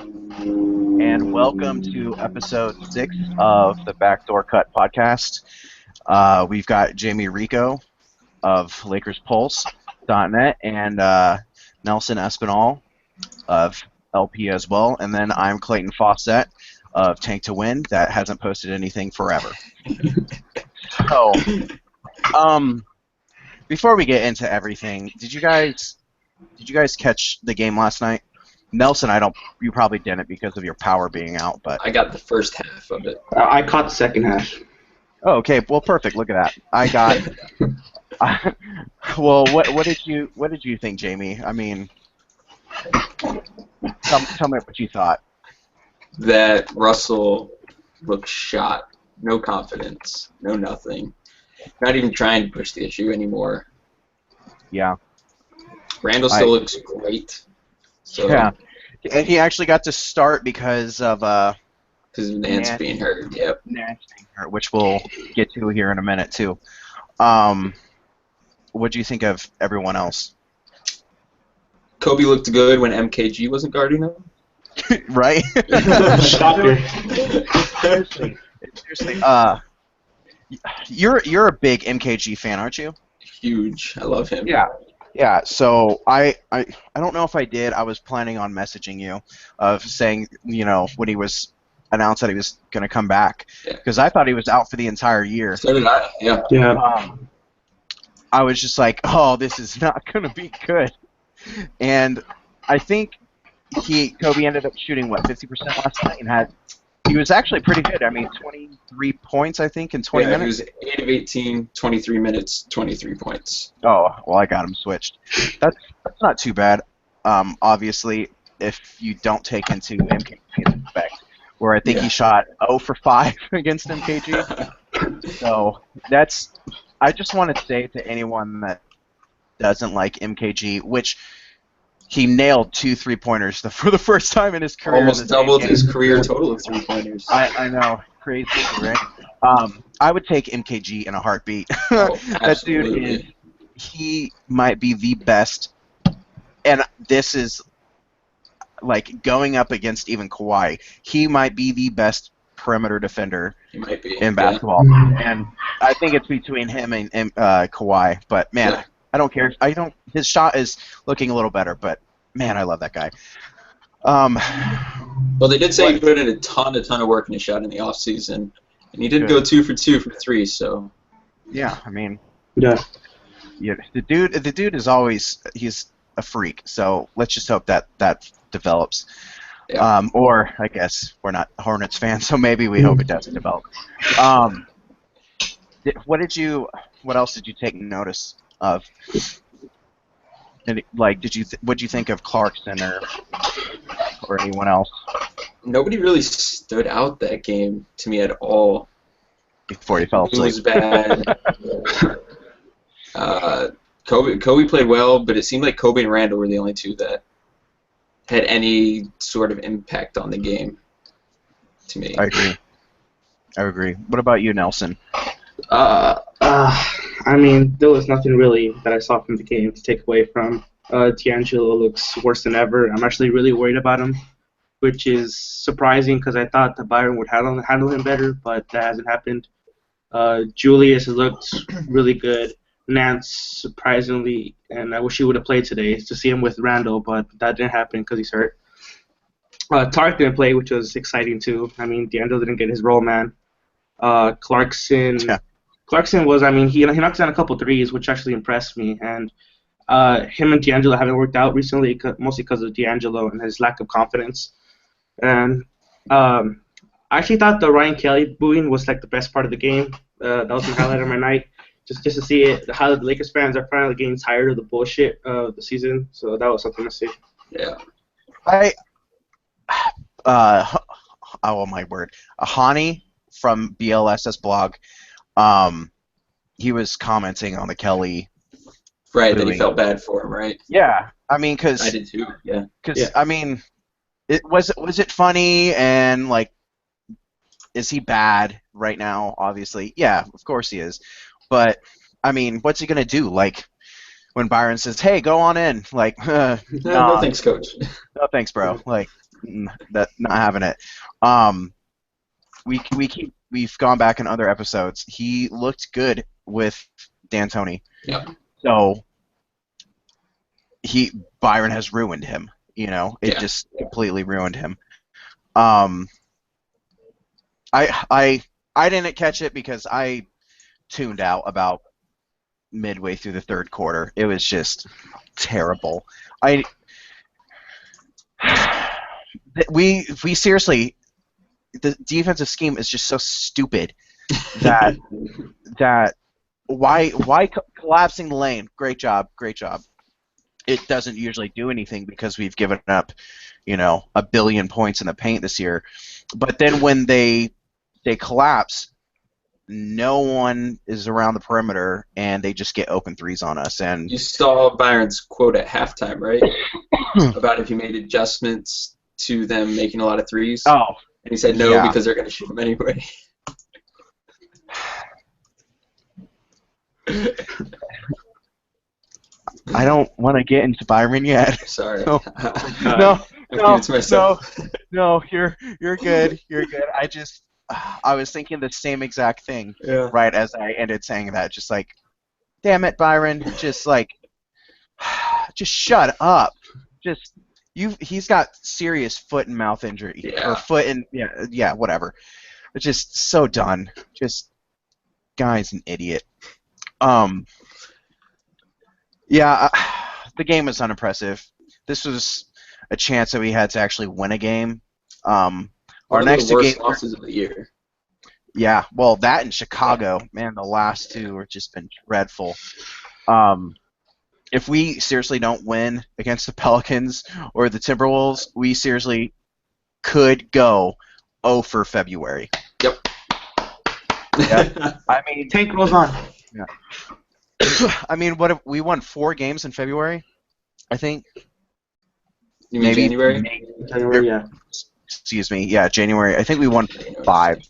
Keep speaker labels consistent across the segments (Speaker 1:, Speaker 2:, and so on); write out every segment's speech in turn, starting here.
Speaker 1: and welcome to episode 6 of the Backdoor podcast. We've got Jamie Rico of LakersPulse.net and Nelson Espinal of LP as well, and then I'm Clayton Fawcett of Tank to Win that hasn't posted anything forever. So, before we get into everything, did you guys catch the game last night? Nelson, you probably didn't because of your power being out, but
Speaker 2: I got the first half of it.
Speaker 3: I caught the second half.
Speaker 1: oh, okay, well, perfect. Look at that. I got. Well, what did you think, Jamie? I mean, tell me what you thought.
Speaker 2: That Russell looked shot. No confidence. No nothing. Not even trying to push the issue anymore.
Speaker 1: Yeah.
Speaker 2: Randall still looks great. So,
Speaker 1: yeah. And he actually got to start because of
Speaker 2: Nance being hurt. Yep.
Speaker 1: Nance being hurt, which we'll get to here in a minute too. What do you think of everyone else?
Speaker 2: Kobe looked good when MKG wasn't guarding him.
Speaker 1: Right?
Speaker 3: Shocker.
Speaker 1: Seriously. You're a big MKG fan, aren't you?
Speaker 2: Huge. I love him.
Speaker 1: Yeah, so I don't know if I did. I was planning on messaging you of saying, when he was announced that he was going to come back, because I thought he was out for the entire year.
Speaker 2: So did I,
Speaker 3: Yeah.
Speaker 1: I was just like, oh, this is not going to be good. And I think Kobe ended up shooting, 50% last night, and he was actually pretty good. I mean, 23 points, I think, in 20 minutes.
Speaker 2: He was 8 of 18, 23 minutes, 23 points.
Speaker 1: Oh, well, I got him switched. That's not too bad. Obviously, if you don't take into MKG's effect, where I think he shot 0 for 5 against MKG. So I just want to say to anyone that doesn't like MKG, which he nailed 2 3-pointers for the first time in his career.
Speaker 2: Almost doubled his career total of 3-pointers.
Speaker 1: I know. Crazy, right? I would take MKG in a heartbeat.
Speaker 2: Oh,
Speaker 1: That dude he might be the best, and this is like going up against even Kawhi. He might be the best perimeter defender in basketball, and I think it's between him and Kawhi. But man, I don't care. His shot is looking a little better, but man, I love that guy.
Speaker 2: Well, they did say he put in a ton of work in his shot in the off season, and he did go 2 for 2 from 3. So
Speaker 1: yeah, I mean,
Speaker 3: Yeah.
Speaker 1: the dude is he's a freak. So let's just hope that develops.
Speaker 2: Yeah.
Speaker 1: Or I guess we're not Hornets fans, so maybe we hope it doesn't develop. What else did you take notice of? And what did you think of Clarkson or anyone else?
Speaker 2: Nobody really stood out that game to me at all.
Speaker 1: Before he fell
Speaker 2: It
Speaker 1: asleep.
Speaker 2: was bad. Kobe played well, but it seemed like Kobe and Randall were the only two that had any sort of impact on the game to me.
Speaker 1: I agree. What about you, Nelson?
Speaker 3: I mean, there was nothing really that I saw from the game to take away from. D'Angelo looks worse than ever. I'm actually really worried about him, which is surprising because I thought that Byron would handle him better, but that hasn't happened. Julius looked really good. Nance, surprisingly, and I wish he would have played today to see him with Randall, but that didn't happen because he's hurt. Tark didn't play, which was exciting too. I mean, D'Angelo didn't get his role, man. Clarkson was, he knocked down a couple threes, which actually impressed me, and him and D'Angelo haven't worked out recently, mostly because of D'Angelo and his lack of confidence. And I actually thought the Ryan Kelly booing was like the best part of the game. That was the highlight of my night. Just to see it, how the Lakers fans are finally getting tired of the bullshit of the season. So that was something to see.
Speaker 2: Yeah.
Speaker 1: Oh my word, Hani from BLSS blog, he was commenting on the Kelly.
Speaker 2: Right, that he felt bad for him, right?
Speaker 1: Yeah, I mean, because
Speaker 2: I did too. Yeah.
Speaker 1: Because I mean, was it funny, and like, is he bad right now? Obviously, yeah, of course he is. But I mean, what's he gonna do? Like, when Byron says, "Hey, go on in," like,
Speaker 2: no thanks, coach.
Speaker 1: No thanks, bro. Like, That not having it. We've gone back in other episodes. He looked good with D'Antoni.
Speaker 2: Yep.
Speaker 1: So Byron has ruined him. It just completely ruined him. I didn't catch it because I tuned out about midway through the third quarter. It was just terrible. We seriously, the defensive scheme is just so stupid that why collapsing the lane? Great job. It doesn't usually do anything because we've given up, 1 billion points in the paint this year. But then when they collapse, no one is around the perimeter, and they just get open threes on us. And
Speaker 2: you saw Byron's quote at halftime, right? About if you made adjustments to them making a lot of threes.
Speaker 1: Oh.
Speaker 2: And he said no because they're going to shoot them anyway.
Speaker 1: I don't want to get into Byron yet.
Speaker 2: Sorry.
Speaker 1: No, you're good. You're good. I was thinking the same exact thing right as I ended saying that. Just like, damn it, Byron. Just shut up. He's got serious foot and mouth injury. Or foot and whatever. It's just so done. Just guy's an idiot. The game was unimpressive. This was a chance that we had to actually win a game.
Speaker 2: Our next two games losses of the year.
Speaker 1: Yeah, well, that in Chicago, man, the last two have just been dreadful. If we seriously don't win against the Pelicans or the Timberwolves, we seriously could go 0 for February.
Speaker 2: Yep.
Speaker 1: Yeah. I mean,
Speaker 3: tank rolls on.
Speaker 1: Yeah. I mean, what if we won 4 games in February? I think.
Speaker 2: You mean January?
Speaker 3: January, yeah.
Speaker 1: Excuse me. Yeah, January. I think we won 5.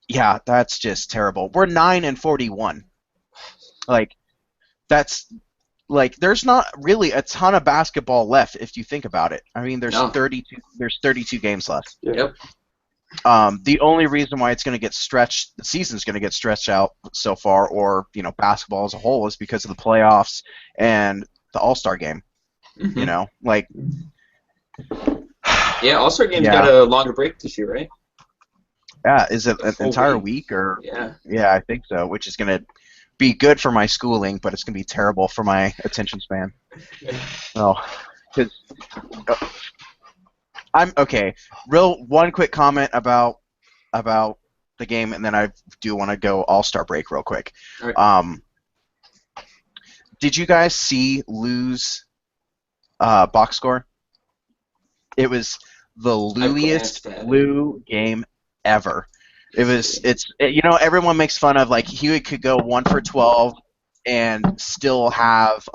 Speaker 1: Yeah, that's just terrible. We're 9-41. There's not really a ton of basketball left if you think about it. I mean, there's 32 games left.
Speaker 2: Yep.
Speaker 1: The only reason why it's going to get stretched, the season's going to get stretched out so far, or basketball as a whole, is because of the playoffs and the All-Star game.
Speaker 2: Mm-hmm. Yeah, All-Star game's got a longer break this year, right?
Speaker 1: Yeah, is it an entire week or? Yeah, I think so. Which is going to be good for my schooling, but it's going to be terrible for my attention span. Because I'm okay. One quick comment about the game, and then I do want to go All-Star break real quick.
Speaker 2: All right.
Speaker 1: Did you guys see Lou's box score? It was the Louiest Lou game ever. Everyone makes fun of he could go 1 for 12 and still have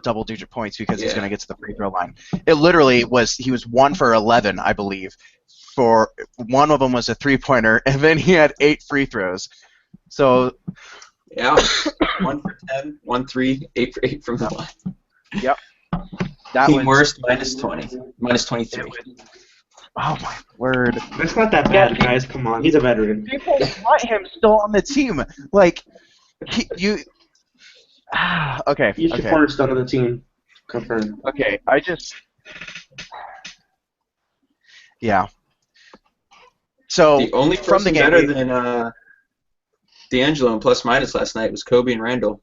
Speaker 1: double-digit points because he's going to get to the free throw line. It literally he was 1 for 11, I believe. For one of them was a 3-pointer, and then he had 8 free throws. So
Speaker 2: yeah, 1 for 10, 1 3, 8 for 8 from the line.
Speaker 1: Yep.
Speaker 2: Team worst -20, -23.
Speaker 1: Oh my word!
Speaker 3: That's not that bad, guys. Come on, he's a veteran.
Speaker 1: People want him still on the team. Okay.
Speaker 3: He's the cornerstone of the team. Confirmed.
Speaker 1: Okay, yeah. So
Speaker 2: the only
Speaker 1: from the game
Speaker 2: better than D'Angelo in plus minus last night was Kobe and Randall,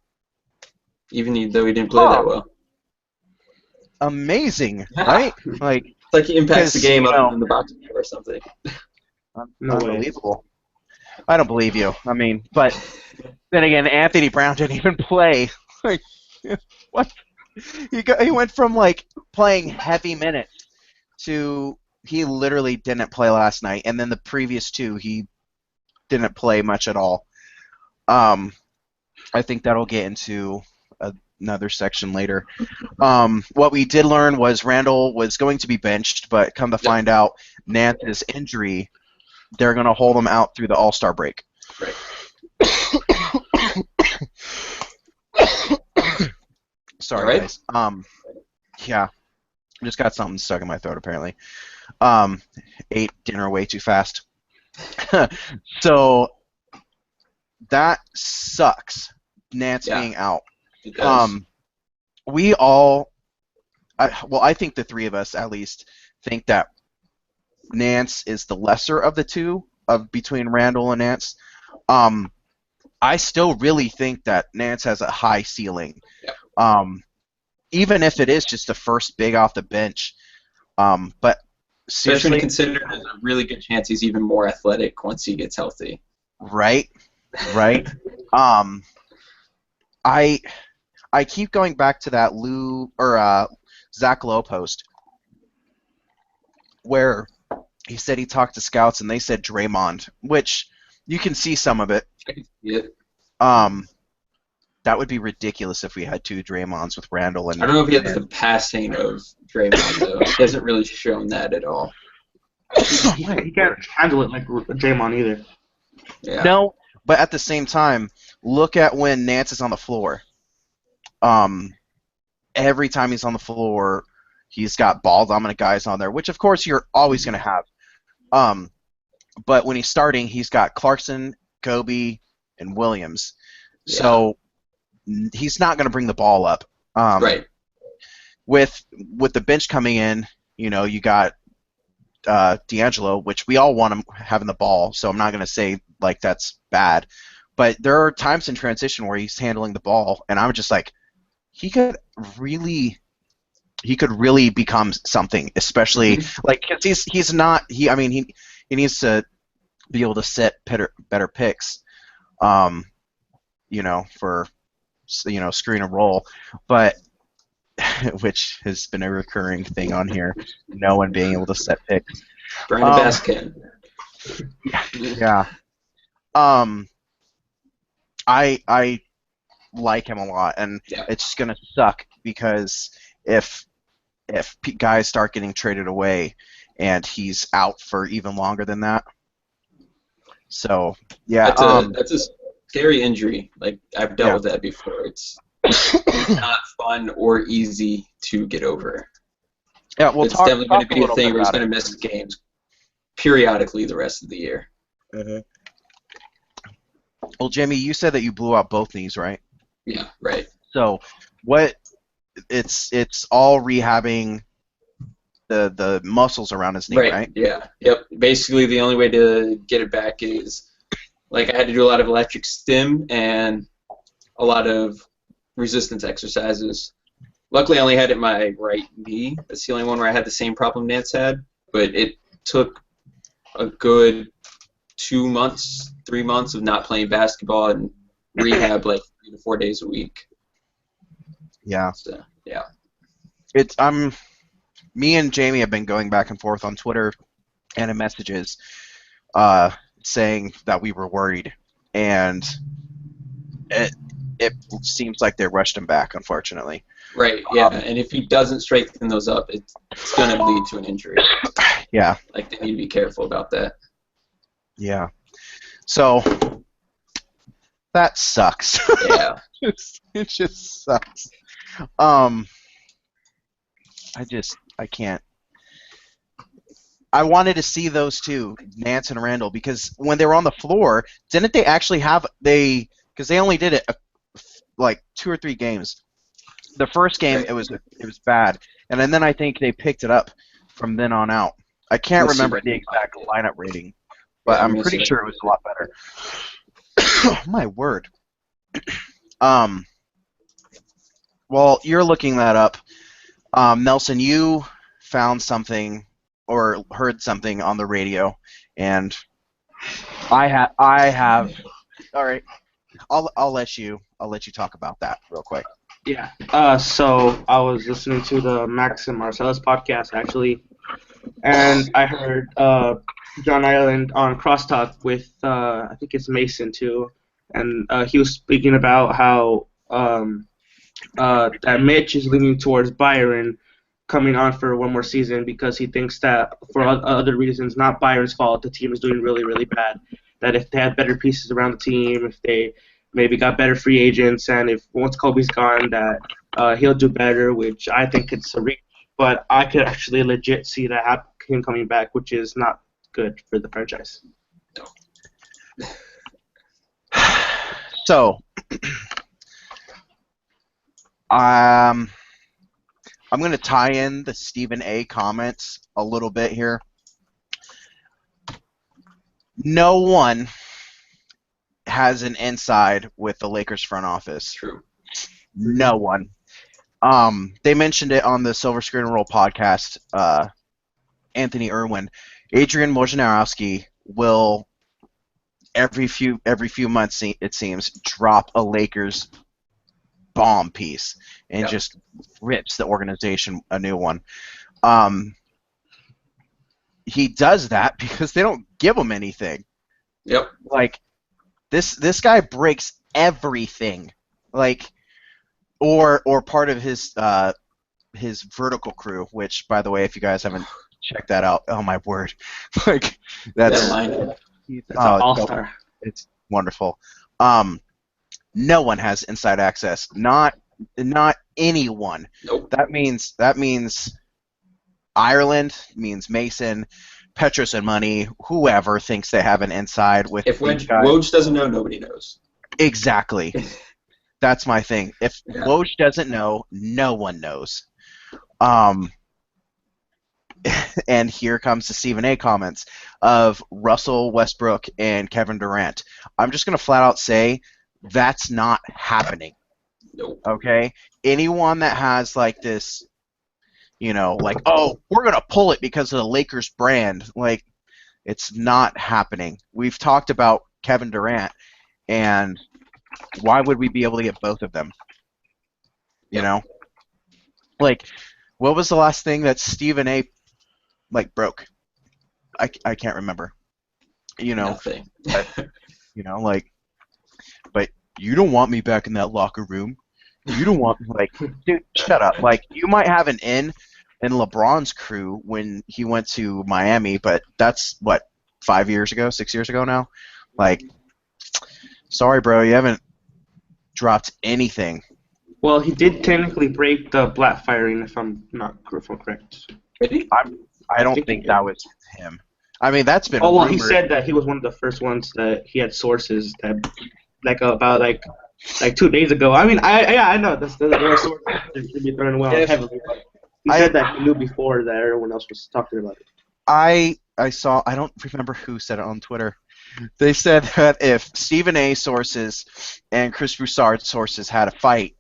Speaker 2: even though he didn't play that well.
Speaker 1: Amazing, right?
Speaker 2: It's like he impacts the game other than the box score or something.
Speaker 1: Unbelievable. I don't believe you. I mean, but then again, Anthony Brown didn't even play. What? He went from playing heavy minutes to he literally didn't play last night, and then the previous 2 he didn't play much at all. I think that'll get into another section later. What we did learn was Randall was going to be benched, but come to find out, Nance's injury, they're going to hold him out through the All-Star break.
Speaker 2: Right.
Speaker 1: Sorry, guys. Yeah. Just got something stuck in my throat apparently. Ate dinner way too fast. So that sucks. Nance
Speaker 2: Yeah,
Speaker 1: being out.
Speaker 2: it does.
Speaker 1: We all, I think the three of us at least think that Nance is the lesser of the two of between Randall and Nance. Um, I still really think that Nance has a high ceiling.
Speaker 2: Yeah.
Speaker 1: Even if it is just the first big off the bench. But
Speaker 2: Especially when you
Speaker 1: seriously,
Speaker 2: consider there's a really good chance he's even more athletic once he gets healthy.
Speaker 1: right? Um, I keep going back to that Zach Lowe post where he said he talked to scouts and they said Draymond, which you can see some of it.
Speaker 2: Yeah.
Speaker 1: That would be ridiculous if we had two Draymonds with Randall and.
Speaker 2: I don't know if he has the passing of Draymond though. He hasn't really shown that at all.
Speaker 3: He can't handle it like Draymond either.
Speaker 2: Yeah.
Speaker 1: No, but at the same time, look at when Nance is on the floor. Every time he's on the floor, he's got ball dominant guys on there, which of course you're always going to have. But when he's starting, he's got Clarkson, Kobe, and Williams.
Speaker 2: Yeah.
Speaker 1: So he's not going to bring the ball up.
Speaker 2: Right.
Speaker 1: With the bench coming in, you got D'Angelo, which we all want him having the ball, so I'm not going to say like that's bad. But there are times in transition where he's handling the ball, and I'm just like, he could really become something, especially like because he's not he needs to be able to set better picks, for screen and roll, but which has been a recurring thing on here, no one being able to set picks.
Speaker 2: Brandon Baskin.
Speaker 1: Yeah. I like him a lot, and it's just gonna suck because if guys start getting traded away and he's out for even longer than that. So yeah,
Speaker 2: that's a scary injury. Like I've dealt with that before. It's not fun or easy to get over.
Speaker 1: Yeah, well,
Speaker 2: it's definitely going to be a thing where he's going to miss games periodically the rest of the year.
Speaker 1: Mm-hmm. Well, Jimmy, you said that you blew out both knees, right?
Speaker 2: Yeah, right.
Speaker 1: So what? It's all rehabbing the muscles around his knee, right?
Speaker 2: Yeah. Yep. Basically, the only way to get it back is like I had to do a lot of electric stim and a lot of resistance exercises. Luckily, I only had it in my right knee. That's the only one where I had the same problem Nance had. But it took a good 2 months, 3 months of not playing basketball and rehab like 3 to 4 days a week.
Speaker 1: Yeah.
Speaker 2: So, yeah.
Speaker 1: Me and Jamie have been going back and forth on Twitter and in messages saying that we were worried, and it seems like they rushed him back, unfortunately.
Speaker 2: Right, yeah, and if he doesn't straighten those up, it's going to lead to an injury.
Speaker 1: Yeah.
Speaker 2: Like, they need to be careful about that.
Speaker 1: Yeah. So, that sucks.
Speaker 2: Yeah.
Speaker 1: It just sucks. I can't. I wanted to see those two, Nance and Randall, because when they were on the floor, didn't they actually have because they only did it like 2 or 3 games. The first game it was bad, and then I think they picked it up from then on out. I can't remember the exact lineup rating, but I'm pretty sure it was a lot better. My word. Well, you're looking that up. Nelson, you found something or heard something on the radio, and I have. All right, I'll let you talk about that real quick.
Speaker 3: Yeah. So I was listening to the Max and Marcellus podcast actually, and I heard John Ireland on Crosstalk with I think it's Mason too, and he was speaking about how that Mitch is leaning towards Byron coming on for one more season because he thinks that for other reasons, not Byron's fault, the team is doing really, really bad. That if they had better pieces around the team, if they maybe got better free agents, and if once Kobe's gone, that he'll do better, which I think it's a reach. but I could actually legit see that him coming back, which is not good for the franchise.
Speaker 1: So, I'm going to tie in the Stephen A. comments a little bit here. No one has an inside with the Lakers front office.
Speaker 2: True.
Speaker 1: No one. They mentioned it on the Silver Screen and Roll podcast. Anthony Irwin, Adrian Wojnarowski will every few months, it seems, drop a Lakers bomb piece and just rips the organization a new one. He does that because they don't give him anything.
Speaker 2: Yep.
Speaker 1: Like this guy breaks everything. Like or part of his vertical crew, which, by the way, if you guys haven't checked that out, oh my word, like that's
Speaker 2: an
Speaker 3: all-star.
Speaker 1: It's wonderful. No one has inside access. Not anyone.
Speaker 2: Nope.
Speaker 1: That means Ireland, means Mason, Petros and Money, whoever thinks they have an inside with.
Speaker 2: If Woj doesn't know, nobody knows.
Speaker 1: Exactly. That's my thing. If Woj doesn't know, no one knows. And here comes the Stephen A. comments of Russell Westbrook and Kevin Durant. I'm just going to flat out say that's not happening.
Speaker 2: Nope.
Speaker 1: Okay? Anyone that has like this, like, oh, we're going to pull it because of the Lakers brand, like, it's not happening. We've talked about Kevin Durant, and why would we be able to get both of them? Like, what was the last thing that Stephen A. broke? I can't remember.
Speaker 2: Nothing.
Speaker 1: But, but you don't want me back in that locker room. You don't want dude, shut up. Like, you might have an in LeBron's crew when he went to Miami, but that's what, 5 years ago, 6 years ago now. Like, sorry, bro, you haven't dropped anything.
Speaker 3: Well, he did technically break the black firing, if I'm correct.
Speaker 2: Did he?
Speaker 1: I don't think that was him. I mean, that's been.
Speaker 3: Oh well,
Speaker 1: rumored.
Speaker 3: he said that he was one of the first ones that he had sources that, about 2 days ago. I mean, I know there are sources that should be thrown well heavily, but he said that he knew before that everyone else was talking about it.
Speaker 1: I saw. I don't remember who said it on Twitter. They said that if Stephen A. sources and Chris Broussard's sources had a fight,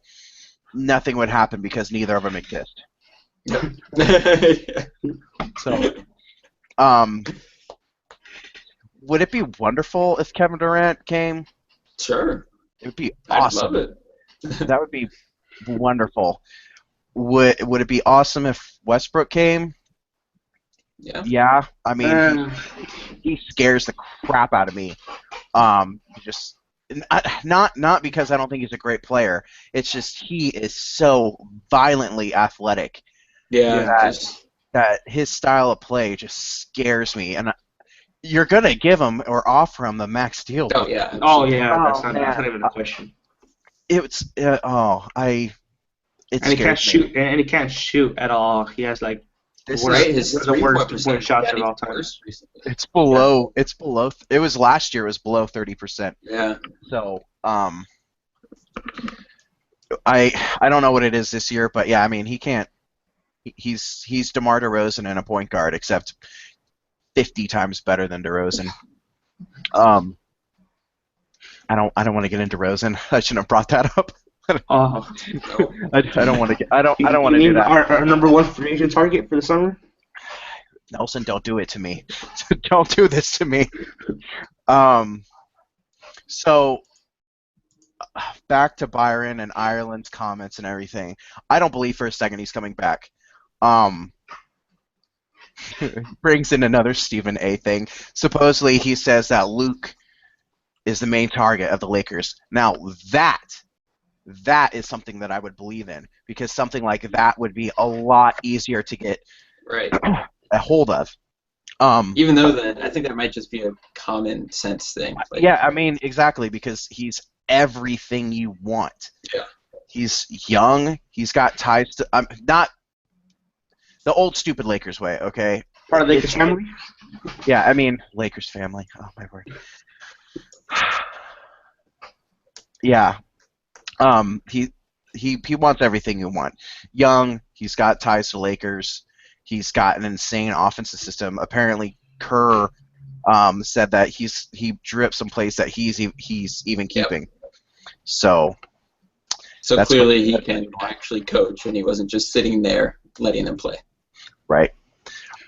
Speaker 1: nothing would happen because neither of them exist. So, would it be wonderful if Kevin Durant came?
Speaker 2: Sure.
Speaker 1: It would be awesome.
Speaker 2: I'd love it.
Speaker 1: That would be wonderful. Would it be awesome if Westbrook came?
Speaker 2: Yeah.
Speaker 1: Yeah. I mean, he scares the crap out of me. Just not because I don't think he's a great player. It's just he is so violently athletic.
Speaker 2: Yeah.
Speaker 1: That his style of play just scares me, and you're gonna give him or offer him the max deal.
Speaker 2: Oh yeah.
Speaker 3: Oh yeah. That's not even a question.
Speaker 1: It
Speaker 3: He can't shoot, and he can't shoot at all. He has
Speaker 2: his
Speaker 3: the worst shots of all time.
Speaker 1: It's below. Yeah. It's below. It was last year. It was below 30%.
Speaker 2: Yeah.
Speaker 1: So I don't know what it is this year, but yeah, I mean, he can't. He's DeMar DeRozan and a point guard, except 50 times better than DeRozan. I don't want to get into DeRozan. I shouldn't have brought that up.
Speaker 3: Oh,
Speaker 1: I don't want to get. I don't want to do that.
Speaker 3: Our number one free agent target for the summer.
Speaker 1: Nelson, don't do it to me. Don't do this to me. So back to Byron and Ireland's comments and everything. I don't believe for a second he's coming back. Brings in another Stephen A. thing. Supposedly he says that Luke is the main target of the Lakers. Now that is something that I would believe in, because something like that would be a lot easier to get a hold of.
Speaker 2: Even though I think that might just be a common sense thing.
Speaker 1: Yeah, I mean, exactly, because he's everything you want.
Speaker 2: Yeah.
Speaker 1: He's young. He's got ties to the old stupid Lakers way. Okay.
Speaker 3: Part of the Lakers family.
Speaker 1: Yeah, I mean Lakers family. Oh my word. Yeah. He wants everything you want. Young. He's got ties to Lakers. He's got an insane offensive system. Apparently, Kerr said that he drew up some plays that he's even keeping. So
Speaker 2: clearly he can actually coach, and he wasn't just sitting there letting them play.
Speaker 1: Right.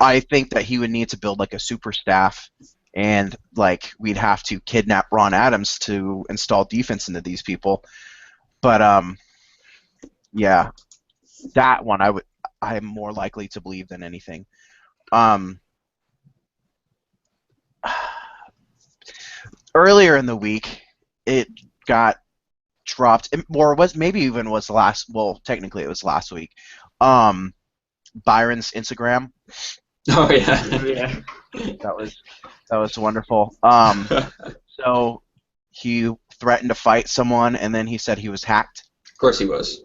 Speaker 1: I think that he would need to build like a super staff, and like we'd have to kidnap Ron Adams to install defense into these people. But yeah, that one I'm more likely to believe than anything. Earlier in the week, it got dropped, or technically it was last week. Byron's Instagram.
Speaker 2: Oh yeah.
Speaker 3: Yeah.
Speaker 1: That was wonderful. So he threatened to fight someone, and then he said he was hacked.
Speaker 2: Of course he was.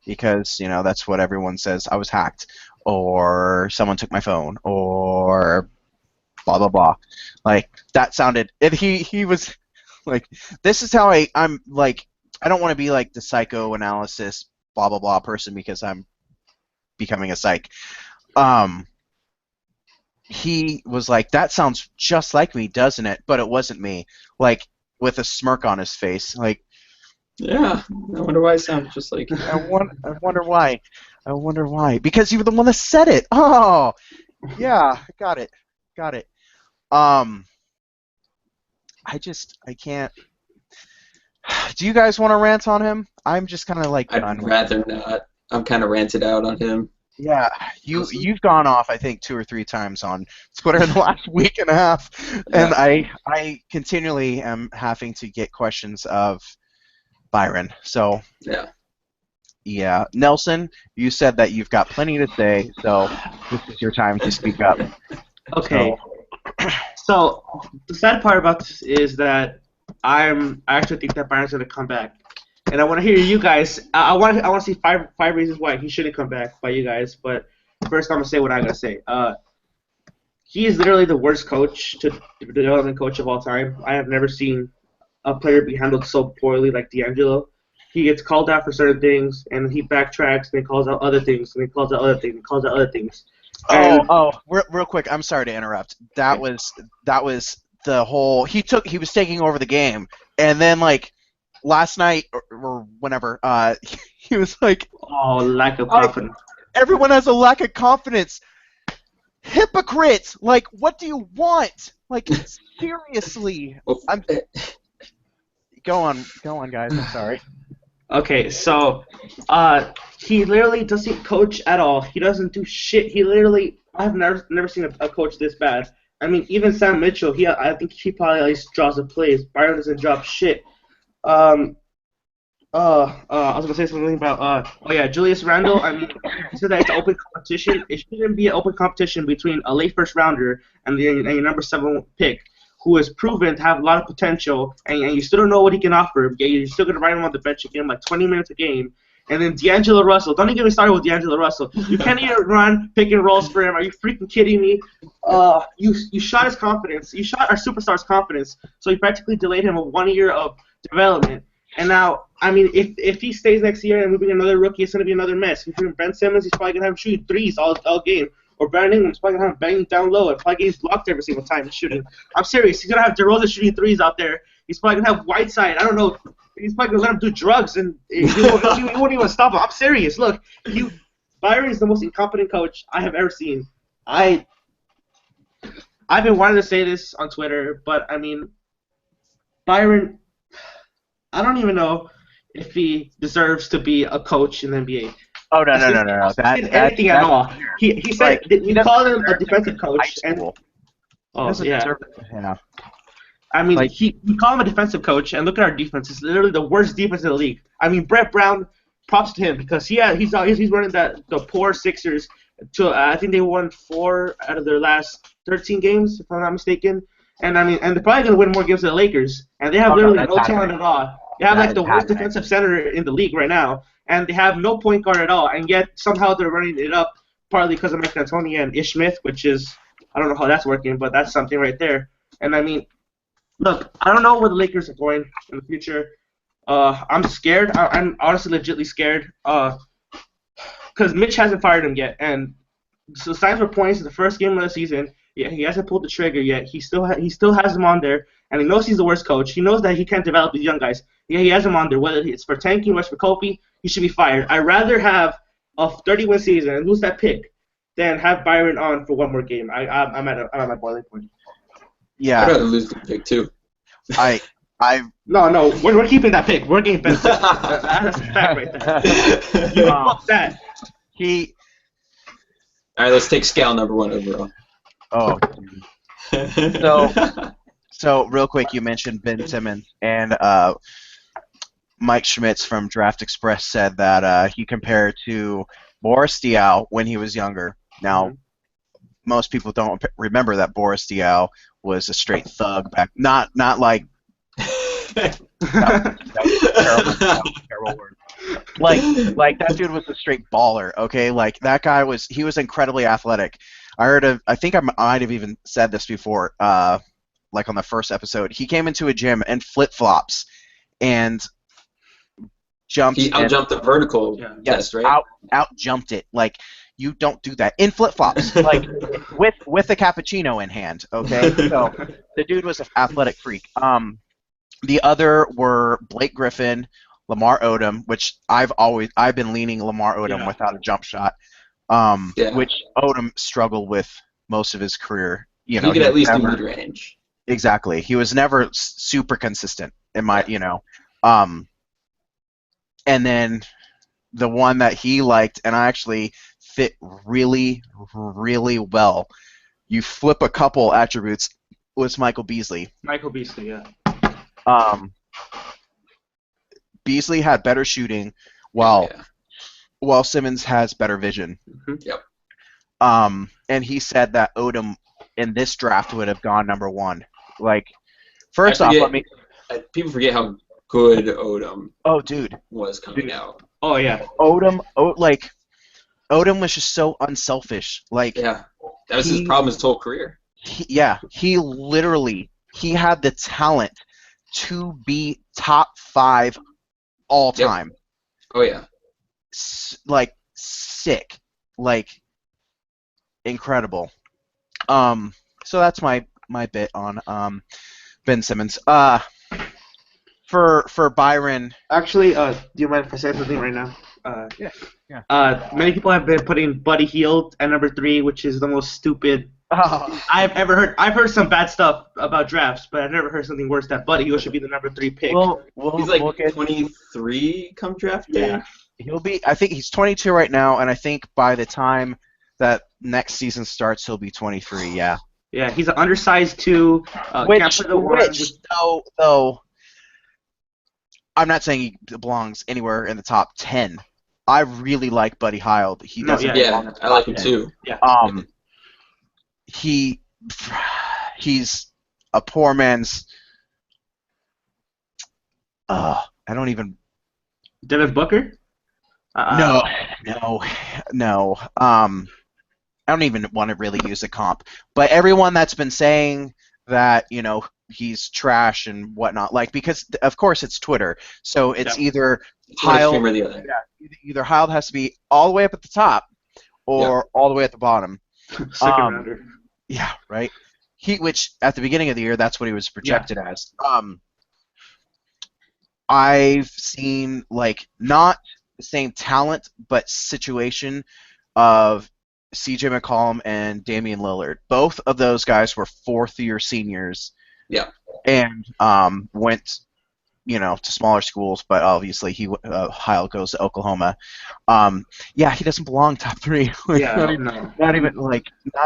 Speaker 1: Because that's what everyone says. I was hacked, or someone took my phone, or blah blah blah. Like that sounded. He was like, this is how I'm like. I don't want to be like the psychoanalysis blah blah blah person because I'm becoming a psych. He was like, that sounds just like me, doesn't it? But it wasn't me. Like with a smirk on his face. Like,
Speaker 2: yeah, I wonder why it sounds just like.
Speaker 1: I wonder why. I wonder why. Because you were the one that said it. Oh, yeah, got it. I can't. Do you guys want to rant on him? I'm just kind of like.
Speaker 2: I'd rather not. I'm kind of ranted out on him.
Speaker 1: Yeah, you've gone off, I think, 2 or 3 times on Twitter in the last week and a half, and I continually am having to get questions of Byron. So yeah, Nelson, you said that you've got plenty to say, so this is your time to speak up.
Speaker 3: Okay. So the sad part about this is that I actually think that Byron's gonna come back. And I want to hear you guys. I want to see five reasons why he shouldn't come back by you guys. But first, I'm gonna say what I gotta say. He is literally the worst development coach of all time. I have never seen a player be handled so poorly like D'Angelo. He gets called out for certain things, and he backtracks, and he calls out other things, and he calls out other things, and calls out other things.
Speaker 1: Real quick. I'm sorry to interrupt. That was the whole. He was taking over the game, and then like. Last night or whenever, he was like,
Speaker 3: "Oh, lack of confidence."
Speaker 1: Everyone has a lack of confidence. Hypocrites! Like, what do you want? Like, seriously. Go on, guys. I'm sorry.
Speaker 3: Okay, so he literally doesn't coach at all. He doesn't do shit. I've never seen a coach this bad. I mean, even Sam Mitchell. I think he probably at least draws the plays. Byron doesn't drop shit. I was gonna say something about Julius Randle. I mean, he said that it's an open competition. It shouldn't be an open competition between a late first rounder and your number 7 pick, who is proven to have a lot of potential, and you still don't know what he can offer. You're still gonna ride him on the bench and give him like 20 minutes a game. And then D'Angelo Russell. Don't even get me started with D'Angelo Russell. You can't even run pick and rolls for him. Are you freaking kidding me? You shot his confidence. You shot our superstar's confidence. So you practically delayed him 1 year of development. And now, I mean, if he stays next year and we bring another rookie, it's going to be another mess. If you bring Ben Simmons, he's probably going to have him shooting threes all game. Or Brandon Ingram's probably going to have him banging down low and probably getting blocked every single time he's shooting. I'm serious. He's going to have DeRozan shooting threes out there. He's probably going to have Whiteside. I don't know. He's probably going to let him do drugs, and he won't even stop him. I'm serious. Look, Byron is the most incompetent coach I have ever seen. I've been wanting to say this on Twitter, but, I mean, Byron, I don't even know if he deserves to be a coach in the NBA.
Speaker 1: Oh, no.
Speaker 3: Anything at all. He said, we call him a defensive coach.
Speaker 1: Yeah.
Speaker 3: I mean, we call him a defensive coach, and look at our defense. It's literally the worst defense in the league. I mean, Brett Brown, props to him, because he's running the poor Sixers to, I think they won 4 out of their last 13 games, if I'm not mistaken. And I mean, and they're probably going to win more games than the Lakers. And they have literally no talent at all. They have like the worst defensive center in the league right now, and they have no point guard at all. And yet somehow they're running it up partly because of Mike D'Antoni and Ish Smith, which is I don't know how that's working, but that's something right there. And I mean, look, I don't know where the Lakers are going in the future. I'm scared. I'm honestly legitly scared. Because Mitch hasn't fired him yet, and so signs were pointing to the first game of the season. Yeah, he hasn't pulled the trigger yet. He still has him on there, and he knows he's the worst coach. He knows that he can't develop these young guys. Yeah, he has him on there. Whether it's for tanking or for Kobe, he should be fired. I'd rather have a 30-win season and lose that pick than have Byron on for one more game. I'm at my boiling point.
Speaker 1: Yeah.
Speaker 2: I'd rather lose the pick too.
Speaker 3: No, we're keeping that pick. We're getting Ben Simmons. That's a fact right there. You fuck that.
Speaker 2: All right, let's take Scal number 1 overall.
Speaker 1: Oh. So real quick, you mentioned Ben Simmons, and Mike Schmitz from Draft Express said that he compared to Boris Diaw when he was younger. Now, most people don't remember that Boris Diaw was a straight thug back. Not like. that was a terrible word. Like that dude was a straight baller. Okay, like that guy was. He was incredibly athletic. I think I might have even said this before. Like on the first episode, he came into a gym in flip-flops and jumped.
Speaker 2: He out-jumped the vertical test, right?
Speaker 1: Out-jumped it. Like, you don't do that in flip-flops. Like, with a cappuccino in hand, okay? So, the dude was an athletic freak. The other were Blake Griffin, Lamar Odom, which I've been leaning Lamar Odom without a jump shot, which Odom struggled with most of his career. You know,
Speaker 2: he could at least do mid-range.
Speaker 1: Exactly. He was never super consistent in my, and then the one that he liked and I actually fit really, really well. You flip a couple attributes was Michael Beasley.
Speaker 3: Michael Beasley, yeah.
Speaker 1: Beasley had better shooting while Simmons has better vision.
Speaker 2: Mm-hmm. Yep.
Speaker 1: And he said that Odom in this draft would have gone number 1. Like, first off,
Speaker 2: people forget how good Odom.
Speaker 1: Oh, dude.
Speaker 2: Was coming out.
Speaker 3: Oh yeah.
Speaker 1: Odom was just so unselfish. Like,
Speaker 2: yeah, that was his problem his whole career.
Speaker 1: He had the talent to be top 5 all time.
Speaker 2: Yep. Oh yeah.
Speaker 1: Like, sick. Like, incredible. So that's my bit on Ben Simmons. For Byron.
Speaker 3: Actually, do you mind if I say something right now?
Speaker 1: Yeah.
Speaker 3: Many people have been putting Buddy Hield at number 3, which is the most stupid I've ever heard. I've heard some bad stuff about drafts, but I've never heard something worse. That Buddy Hield should be the number 3 pick.
Speaker 2: He's like 23 come draft day.
Speaker 1: Yeah. He'll be. I think he's 22 right now, and I think by the time that next season starts, he'll be 23. Yeah.
Speaker 3: Yeah, he's an undersized 2.
Speaker 1: Though, I'm not saying he belongs anywhere in the top 10. I really like Buddy Hield. He doesn't.
Speaker 2: Yeah, I like him too.
Speaker 3: Yeah.
Speaker 1: He's a poor man's. I don't even.
Speaker 3: Devin Booker?
Speaker 1: No. I don't even want to really use a comp, but everyone that's been saying that, he's trash and whatnot, like, because of course it's Twitter, so it's either Hield
Speaker 2: or the other.
Speaker 1: Yeah, either Hield has to be all the way up at the top or all the way at the bottom.
Speaker 3: Second rounder.
Speaker 1: Yeah, right. Which at the beginning of the year, that's what he was projected as. I've seen not the same talent, but situation of C.J. McCollum and Damian Lillard. Both of those guys were 4th-year seniors.
Speaker 2: Yeah.
Speaker 1: And went, to smaller schools, but obviously Hield goes to Oklahoma. He doesn't belong top 3. Not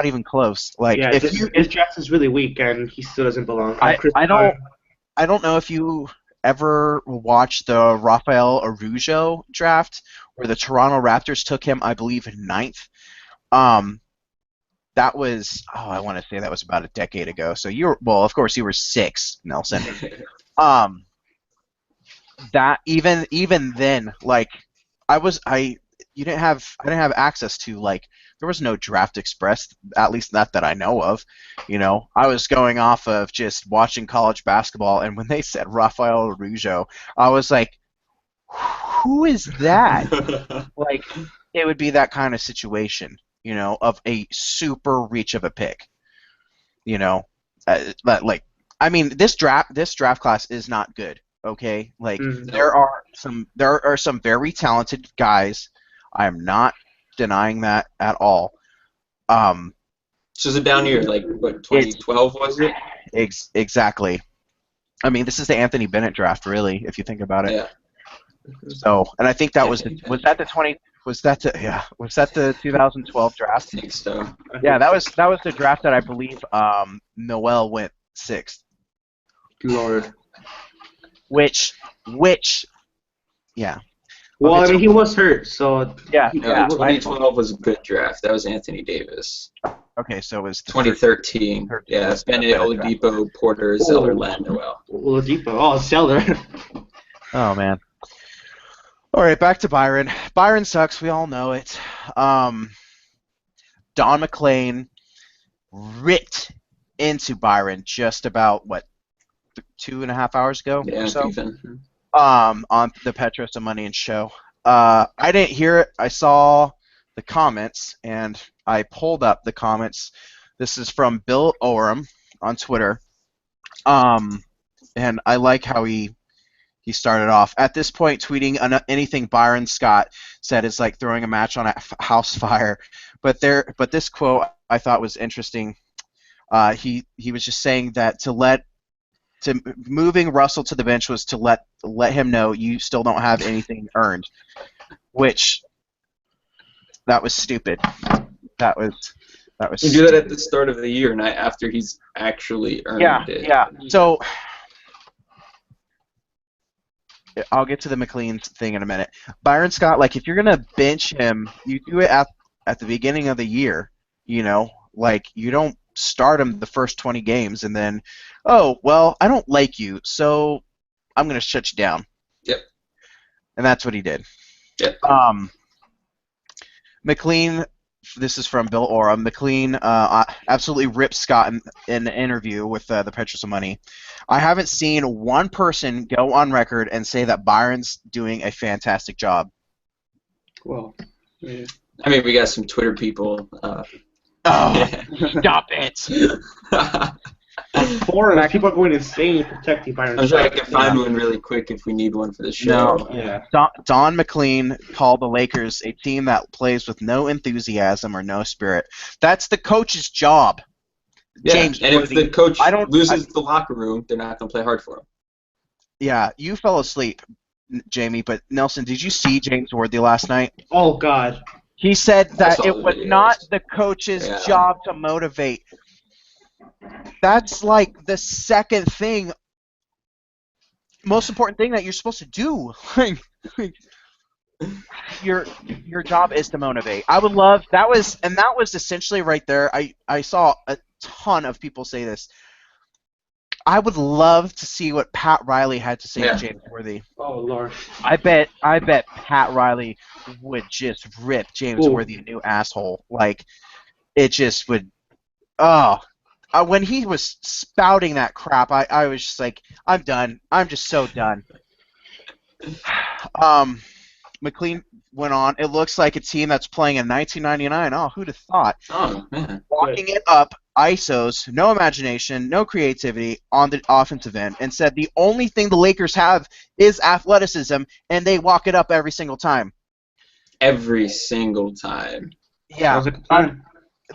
Speaker 1: even close. Like,
Speaker 3: his draft is really weak, and he still doesn't belong.
Speaker 1: I don't know if you ever watched the Rafael Araujo draft, where the Toronto Raptors took him, I believe, 9th. That was, I want to say that was about a decade ago. So of course you were 6, Nelson. That even then, like, I didn't have access to, like, there was no Draft Express, at least not that I know of. I was going off of just watching college basketball, and when they said Rafael Araujo, I was like, who is that? Like, it would be that kind of situation, of a super reach of a pick. Like, I mean, this draft class is not good. Okay, like there are some very talented guys. I am not denying that at all.
Speaker 2: So is it down here, like what 2012 was it?
Speaker 1: Exactly. I mean, this is the Anthony Bennett draft, really, if you think about it.
Speaker 2: Yeah.
Speaker 1: So, and I think that was that the 2012 draft?
Speaker 2: I think so.
Speaker 1: Yeah, that was the draft that I believe Noel went 6th.
Speaker 3: Lord.
Speaker 1: Which, yeah.
Speaker 3: Well, I mean, he was hurt, so
Speaker 1: yeah.
Speaker 2: 2012 was a good draft. That was Anthony Davis.
Speaker 1: Okay, so it was
Speaker 2: 2013. Yeah, Bennett, Oladipo, Porter, Zeller, Noel.
Speaker 3: Oladipo, Zeller.
Speaker 1: Oh man. All right, back to Byron. Byron sucks. We all know it. Don McClain ripped into Byron just about 2.5 hours ago or so. On the Petros and Money and show. I didn't hear it. I saw the comments and I pulled up the comments. This is from Bill Oram on Twitter. And I like how he started off. At this point, tweeting anything Byron Scott said is like throwing a match on a house fire. But this quote I thought was interesting. He was just saying that moving Russell to the bench was to let him know you still don't have anything earned, which that was stupid. That was.
Speaker 2: You do that at the start of the year, not after he's actually earned it.
Speaker 1: Yeah. So I'll get to the McLean thing in a minute. Byron Scott, like, if you're gonna bench him, you do it at the beginning of the year. Like, you don't start him the first 20 games and then, oh, well, I don't like you, so I'm going to shut you down.
Speaker 2: Yep. And
Speaker 1: that's what he did.
Speaker 2: Yep.
Speaker 1: McLean, this is from Bill Ora. McLean absolutely ripped Scott in the interview with the Petros of Money. I haven't seen one person go on record and say that Byron's doing a fantastic job.
Speaker 3: Well, yeah.
Speaker 2: I mean, we got some Twitter people.
Speaker 1: Oh, stop it!
Speaker 3: People are going insane protecting Byron.
Speaker 2: I'm sure I can find one really quick if we need one for the show.
Speaker 1: No, yeah. Don McLean called the Lakers a team that plays with no enthusiasm or no spirit. That's the coach's job.
Speaker 2: Yeah,
Speaker 1: James,
Speaker 2: and if the coach loses the locker room, they're not going to play hard for him.
Speaker 1: Yeah, you fell asleep, Jamie, but Nelson, did you see James Worthy last night?
Speaker 3: Oh, God.
Speaker 1: He said that it was not the coach's job to motivate. That's like the second thing, most important thing that you're supposed to do. Your job is to motivate. I would love that was essentially right there. I saw a ton of people say this. I would love to see what Pat Riley had to say to James Worthy.
Speaker 3: Oh, Lord.
Speaker 1: I bet Pat Riley would just rip James Worthy a new asshole. Like, it just would. Oh, when he was spouting that crap, I was just like, I'm done. I'm just so done. McLean went on. It looks like a team that's playing in 1999. Oh, who'd have thought?
Speaker 2: Oh, man.
Speaker 1: Walking it up, ISOs, no imagination, no creativity on the offensive end, and said the only thing the Lakers have is athleticism, and they walk it up every single time.
Speaker 2: Every single time.
Speaker 1: Yeah.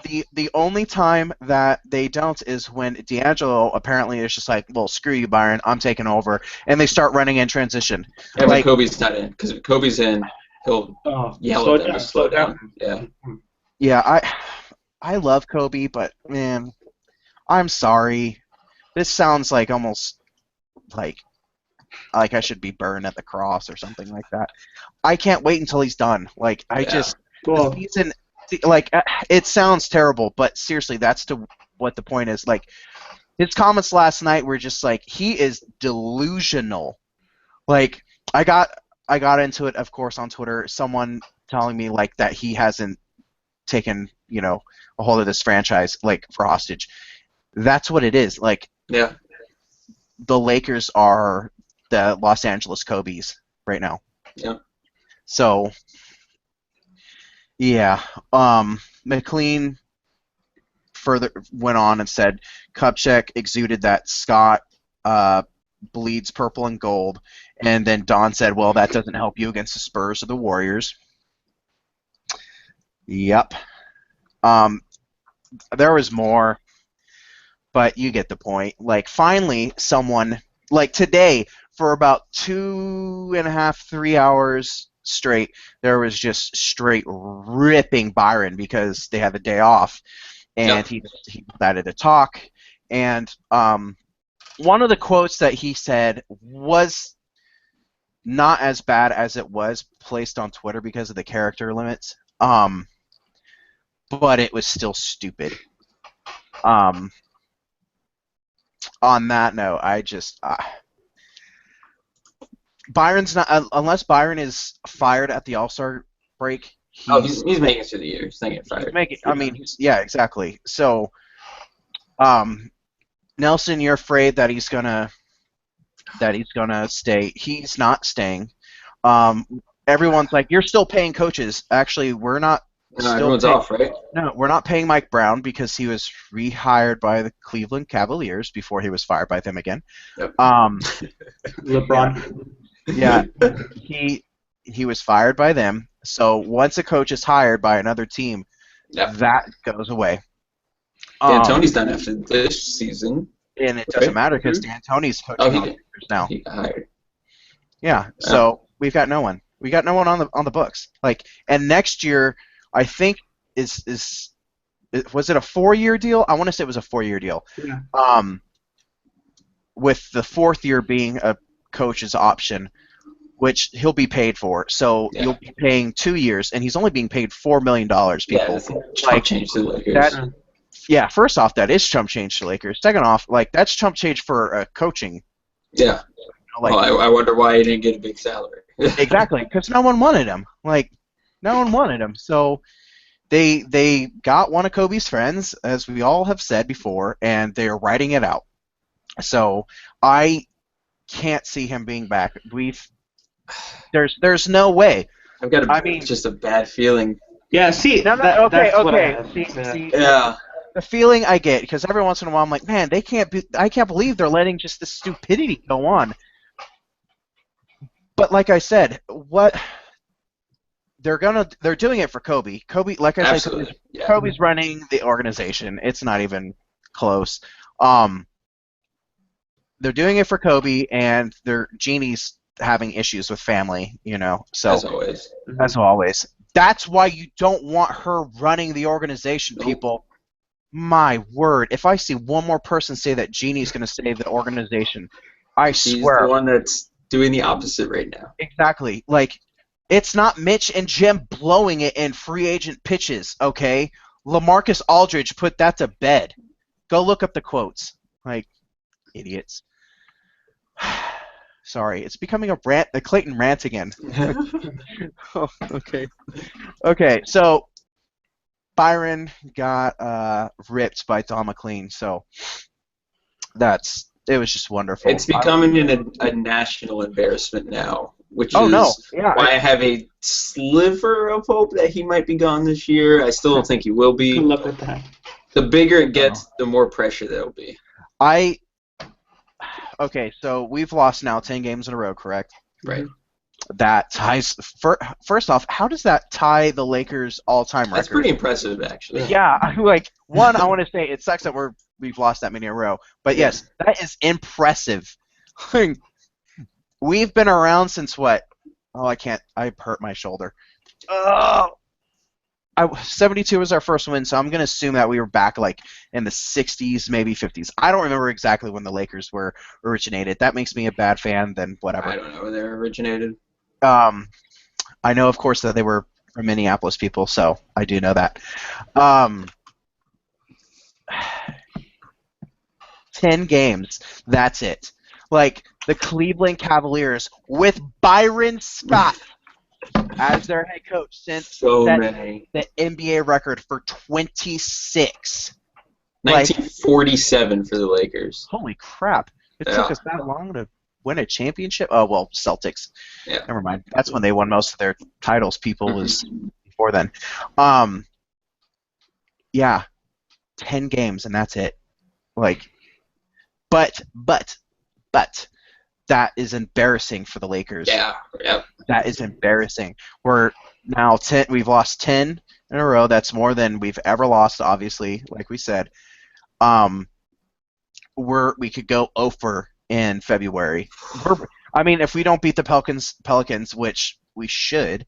Speaker 1: The only time that they don't is when D'Angelo apparently is just like, well, screw you, Byron, I'm taking over, and they start running in transition.
Speaker 2: Yeah, but Kobe's not in, because if Kobe's in, he'll yell at them to slow down. Yeah.
Speaker 1: Yeah, I love Kobe, but man, I'm sorry. This sounds like almost like I should be burned at the cross or something like that. I can't wait until he's done. Like the season. Like, it sounds terrible, but seriously, that's what the point is. Like, his comments last night were just like, he is delusional. Like, I got into it, of course, on Twitter. Someone telling me like that he hasn't taken a hold of this franchise like for hostage. That's what it is. Like
Speaker 2: Yeah.
Speaker 1: the Lakers are the Los Angeles Kobe's right now.
Speaker 2: Yeah.
Speaker 1: So yeah, McLean further went on and said Kupchak exuded that Scott bleeds purple and gold, and then Don said, well, that doesn't help you against the Spurs or the Warriors. Yep. There was more, but you get the point. Like, finally, someone, like today, for about 2.5, 3 hours straight, there was just straight ripping Byron because they had the day off, and he decided to talk. And one of the quotes that he said was not as bad as it was placed on Twitter because of the character limits, but it was still stupid. On that note, I just Byron's not unless Byron is fired at the All-Star break.
Speaker 2: He's making it through the year. He's not getting fired.
Speaker 1: I mean, yeah, exactly. So, Nelson, you're afraid that he's gonna stay. He's not staying. Everyone's like, you're still paying coaches. Actually, we're not.
Speaker 2: No, everyone's off, right?
Speaker 1: No, we're not paying Mike Brown because he was rehired by the Cleveland Cavaliers before he was fired by them again.
Speaker 2: Yep.
Speaker 3: LeBron.
Speaker 1: Yeah, he was fired by them. So once a coach is hired by another team, that goes away.
Speaker 2: D'Antoni's done after this season.
Speaker 1: And it doesn't matter because D'Antoni's coaching now.
Speaker 2: He got hired.
Speaker 1: Yeah, so we've got no one. We got no one on the books. Like, and next year, I think was it a 4-year deal? I want to say it was a 4-year deal.
Speaker 3: Yeah.
Speaker 1: With the 4th year being a coach's option, which he'll be paid for. So you'll be paying 2 years, and he's only being paid $4 million. People,
Speaker 2: chump change to the Lakers.
Speaker 1: Yeah, first off, that is chump change to Lakers. Second off, like that's chump change for coaching.
Speaker 2: Yeah.
Speaker 1: Like,
Speaker 2: I wonder why he didn't get a big salary.
Speaker 1: Exactly, because no one wanted him. Like, no one wanted him. So they got one of Kobe's friends, as we all have said before, and they're writing it out. So I can't see him being back. There's no way.
Speaker 2: It's just a bad feeling.
Speaker 3: Yeah, see.
Speaker 1: Okay.
Speaker 2: Yeah.
Speaker 1: The feeling I get, because every once in a while I'm like, man, I can't believe they're letting just this stupidity go on. But like I said, they're doing it for Kobe. Kobe, like I said, Kobe's running the organization. It's not even close. They're doing it for Kobe, and Jeannie's having issues with family, So as always. That's why you don't want her running the organization, people. My word! If I see one more person say that Jeannie's going to save the organization, I swear.
Speaker 2: She's the one that's doing the opposite right now.
Speaker 1: Exactly. Like, it's not Mitch and Jim blowing it in free agent pitches, okay? LaMarcus Aldridge put that to bed. Go look up the quotes. Like, idiots. Sorry, it's becoming a Clayton rant again. Oh, okay. Okay, so Byron got ripped by Don McLean, so it was just wonderful.
Speaker 2: It's becoming a national embarrassment now, which why I have a sliver of hope that he might be gone this year. I still don't think he will be.
Speaker 3: Good luck with that.
Speaker 2: The bigger it gets, the more pressure there will be.
Speaker 1: Okay, so we've lost now 10 games in a row, correct?
Speaker 2: Right.
Speaker 1: That ties. First off, how does that tie the Lakers' all-time record?
Speaker 2: That's pretty impressive, actually.
Speaker 1: Yeah, I want to say it sucks that we've lost that many in a row, but yes, that is impressive. We've been around since what? Oh, I can't. I hurt my shoulder. 72 was our first win, so I'm going to assume that we were back like in the 60s, maybe 50s. I don't remember exactly when the Lakers were originated. That makes me a bad fan, then whatever.
Speaker 2: I don't know when they were originated.
Speaker 1: I know, of course, that they were from Minneapolis people, so I do know that. 10 games, that's it. Like, the Cleveland Cavaliers with Byron Scott as their head coach since
Speaker 2: So
Speaker 1: set
Speaker 2: many.
Speaker 1: the NBA record for 26.
Speaker 2: 1947 for the Lakers.
Speaker 1: Holy crap! It
Speaker 2: Yeah.
Speaker 1: took us that long to win a championship. Oh well, Celtics.
Speaker 2: Yeah.
Speaker 1: Never mind. That's when they won most of their titles. People was before then. Yeah, 10 games and that's it. Like, but that is embarrassing for the Lakers.
Speaker 2: Yeah. Yep.
Speaker 1: That is embarrassing. We're now 10. We've lost 10 in a row. That's more than we've ever lost. Obviously, like we said. We could go over in February. I mean, if we don't beat the Pelicans, which we should,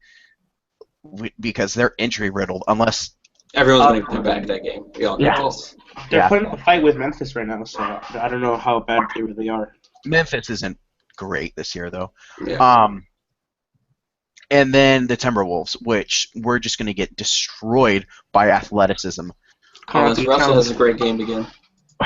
Speaker 1: because they're injury riddled, unless
Speaker 2: Everyone's going to come back to that game. We all know
Speaker 1: Yeah.
Speaker 2: this.
Speaker 3: They're putting up a fight with Memphis right now, so I don't know how bad they really are.
Speaker 1: Memphis isn't great this year, though.
Speaker 2: Yeah.
Speaker 1: And then the Timberwolves, which we're just going to get destroyed by athleticism.
Speaker 2: Russell has a great game again.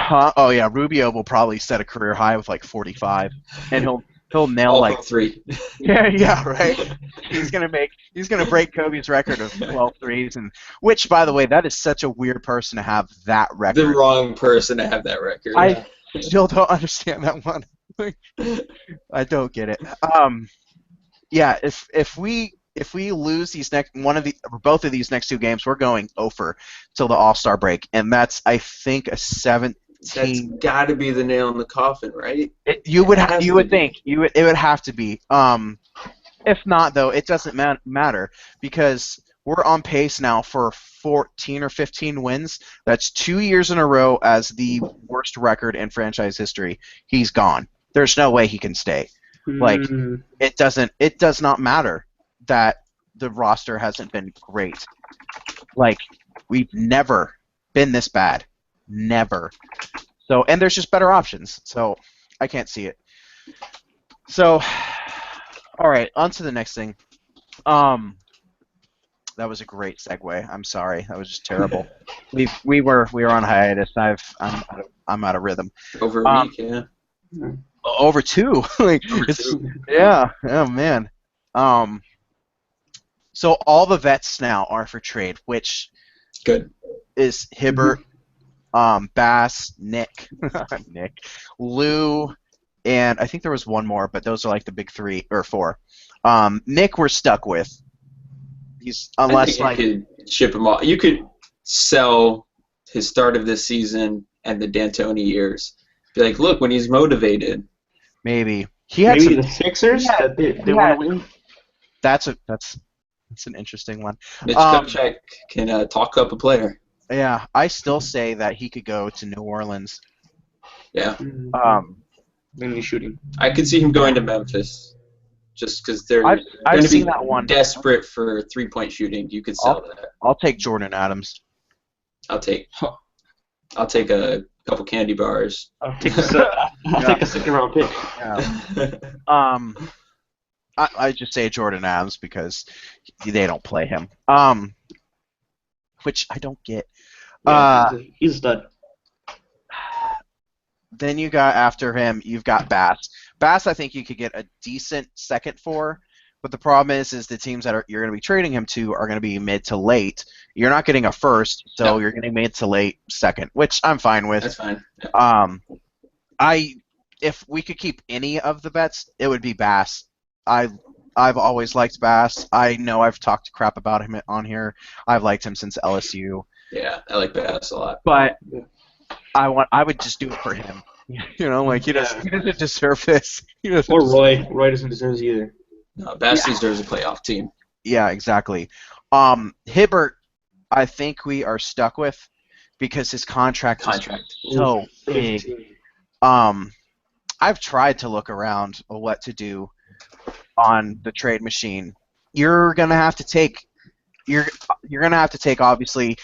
Speaker 1: Oh yeah, Rubio will probably set a career high with like 45, and he'll nail
Speaker 2: All
Speaker 1: like
Speaker 2: from three.
Speaker 1: yeah right. He's gonna break Kobe's record of 12 threes, and which by the way, that is such a weird person to have that record.
Speaker 2: The wrong person to have that record.
Speaker 1: I still don't understand that one. I don't get it. Yeah, if we lose these both of these next two games, we're going over till the All-Star break, and that's I think a 17.
Speaker 2: That's got to be the nail in the coffin, right?
Speaker 1: It would have to be. If not, though, it doesn't matter because we're on pace now for 14 or 15 wins. That's 2 years in a row as the worst record in franchise history. He's gone. There's no way he can stay. Like it does not matter that the roster hasn't been great. Like we've never been this bad. Never. So and there's just better options. So I can't see it. So all right, on to the next thing. That was a great segue. I'm sorry. That was just terrible. we were on hiatus. I'm out of rhythm.
Speaker 2: Over a week, yeah.
Speaker 1: Over two. Like, yeah. Oh man. So all the vets now are for trade, which
Speaker 2: good
Speaker 1: is Hibbert, Bass, Nick, Lou, and I think there was one more, but those are like the big 3 or 4. Nick we're stuck with.
Speaker 2: I think you could ship him off. You could sell his start of this season and the D'Antoni years. Be like, look, when he's motivated.
Speaker 1: Maybe
Speaker 3: the Sixers that they want to win.
Speaker 1: That's an interesting one.
Speaker 2: Mitch Kupchak can talk up a player.
Speaker 1: Yeah, I still say that he could go to New Orleans.
Speaker 2: Yeah.
Speaker 3: Mainly shooting.
Speaker 2: I could see him going to Memphis, just because they're
Speaker 1: I've seen that one.
Speaker 2: Desperate for 3-point shooting. You could sell that.
Speaker 1: I'll take Jordan Adams.
Speaker 2: I'll take a couple candy bars.
Speaker 3: I'll take a second-round pick.
Speaker 1: Yeah. I just say Jordan Adams because they don't play him. Which I don't get.
Speaker 3: He's a stud.
Speaker 1: Then you got after him, you've got Bass. Bass, I think you could get a decent second for, but the problem is the teams that you're going to be trading him to are going to be mid to late. You're not getting a first, so you're getting mid to late second, which I'm fine with.
Speaker 2: That's fine. Yeah.
Speaker 1: If we could keep any of the bets, it would be Bass. I've always liked Bass. I know I've talked crap about him on here. I've liked him since LSU.
Speaker 2: Yeah, I like Bass a lot.
Speaker 1: But I would just do it for him. You know, like he doesn't deserve this.
Speaker 3: Or Roy. Roy doesn't deserve it either.
Speaker 2: No, Bass deserves a playoff team.
Speaker 1: Yeah, exactly. Hibbert, I think we are stuck with because his contract is so big. I've tried to look around what to do on the trade machine. You're gonna have to take obviously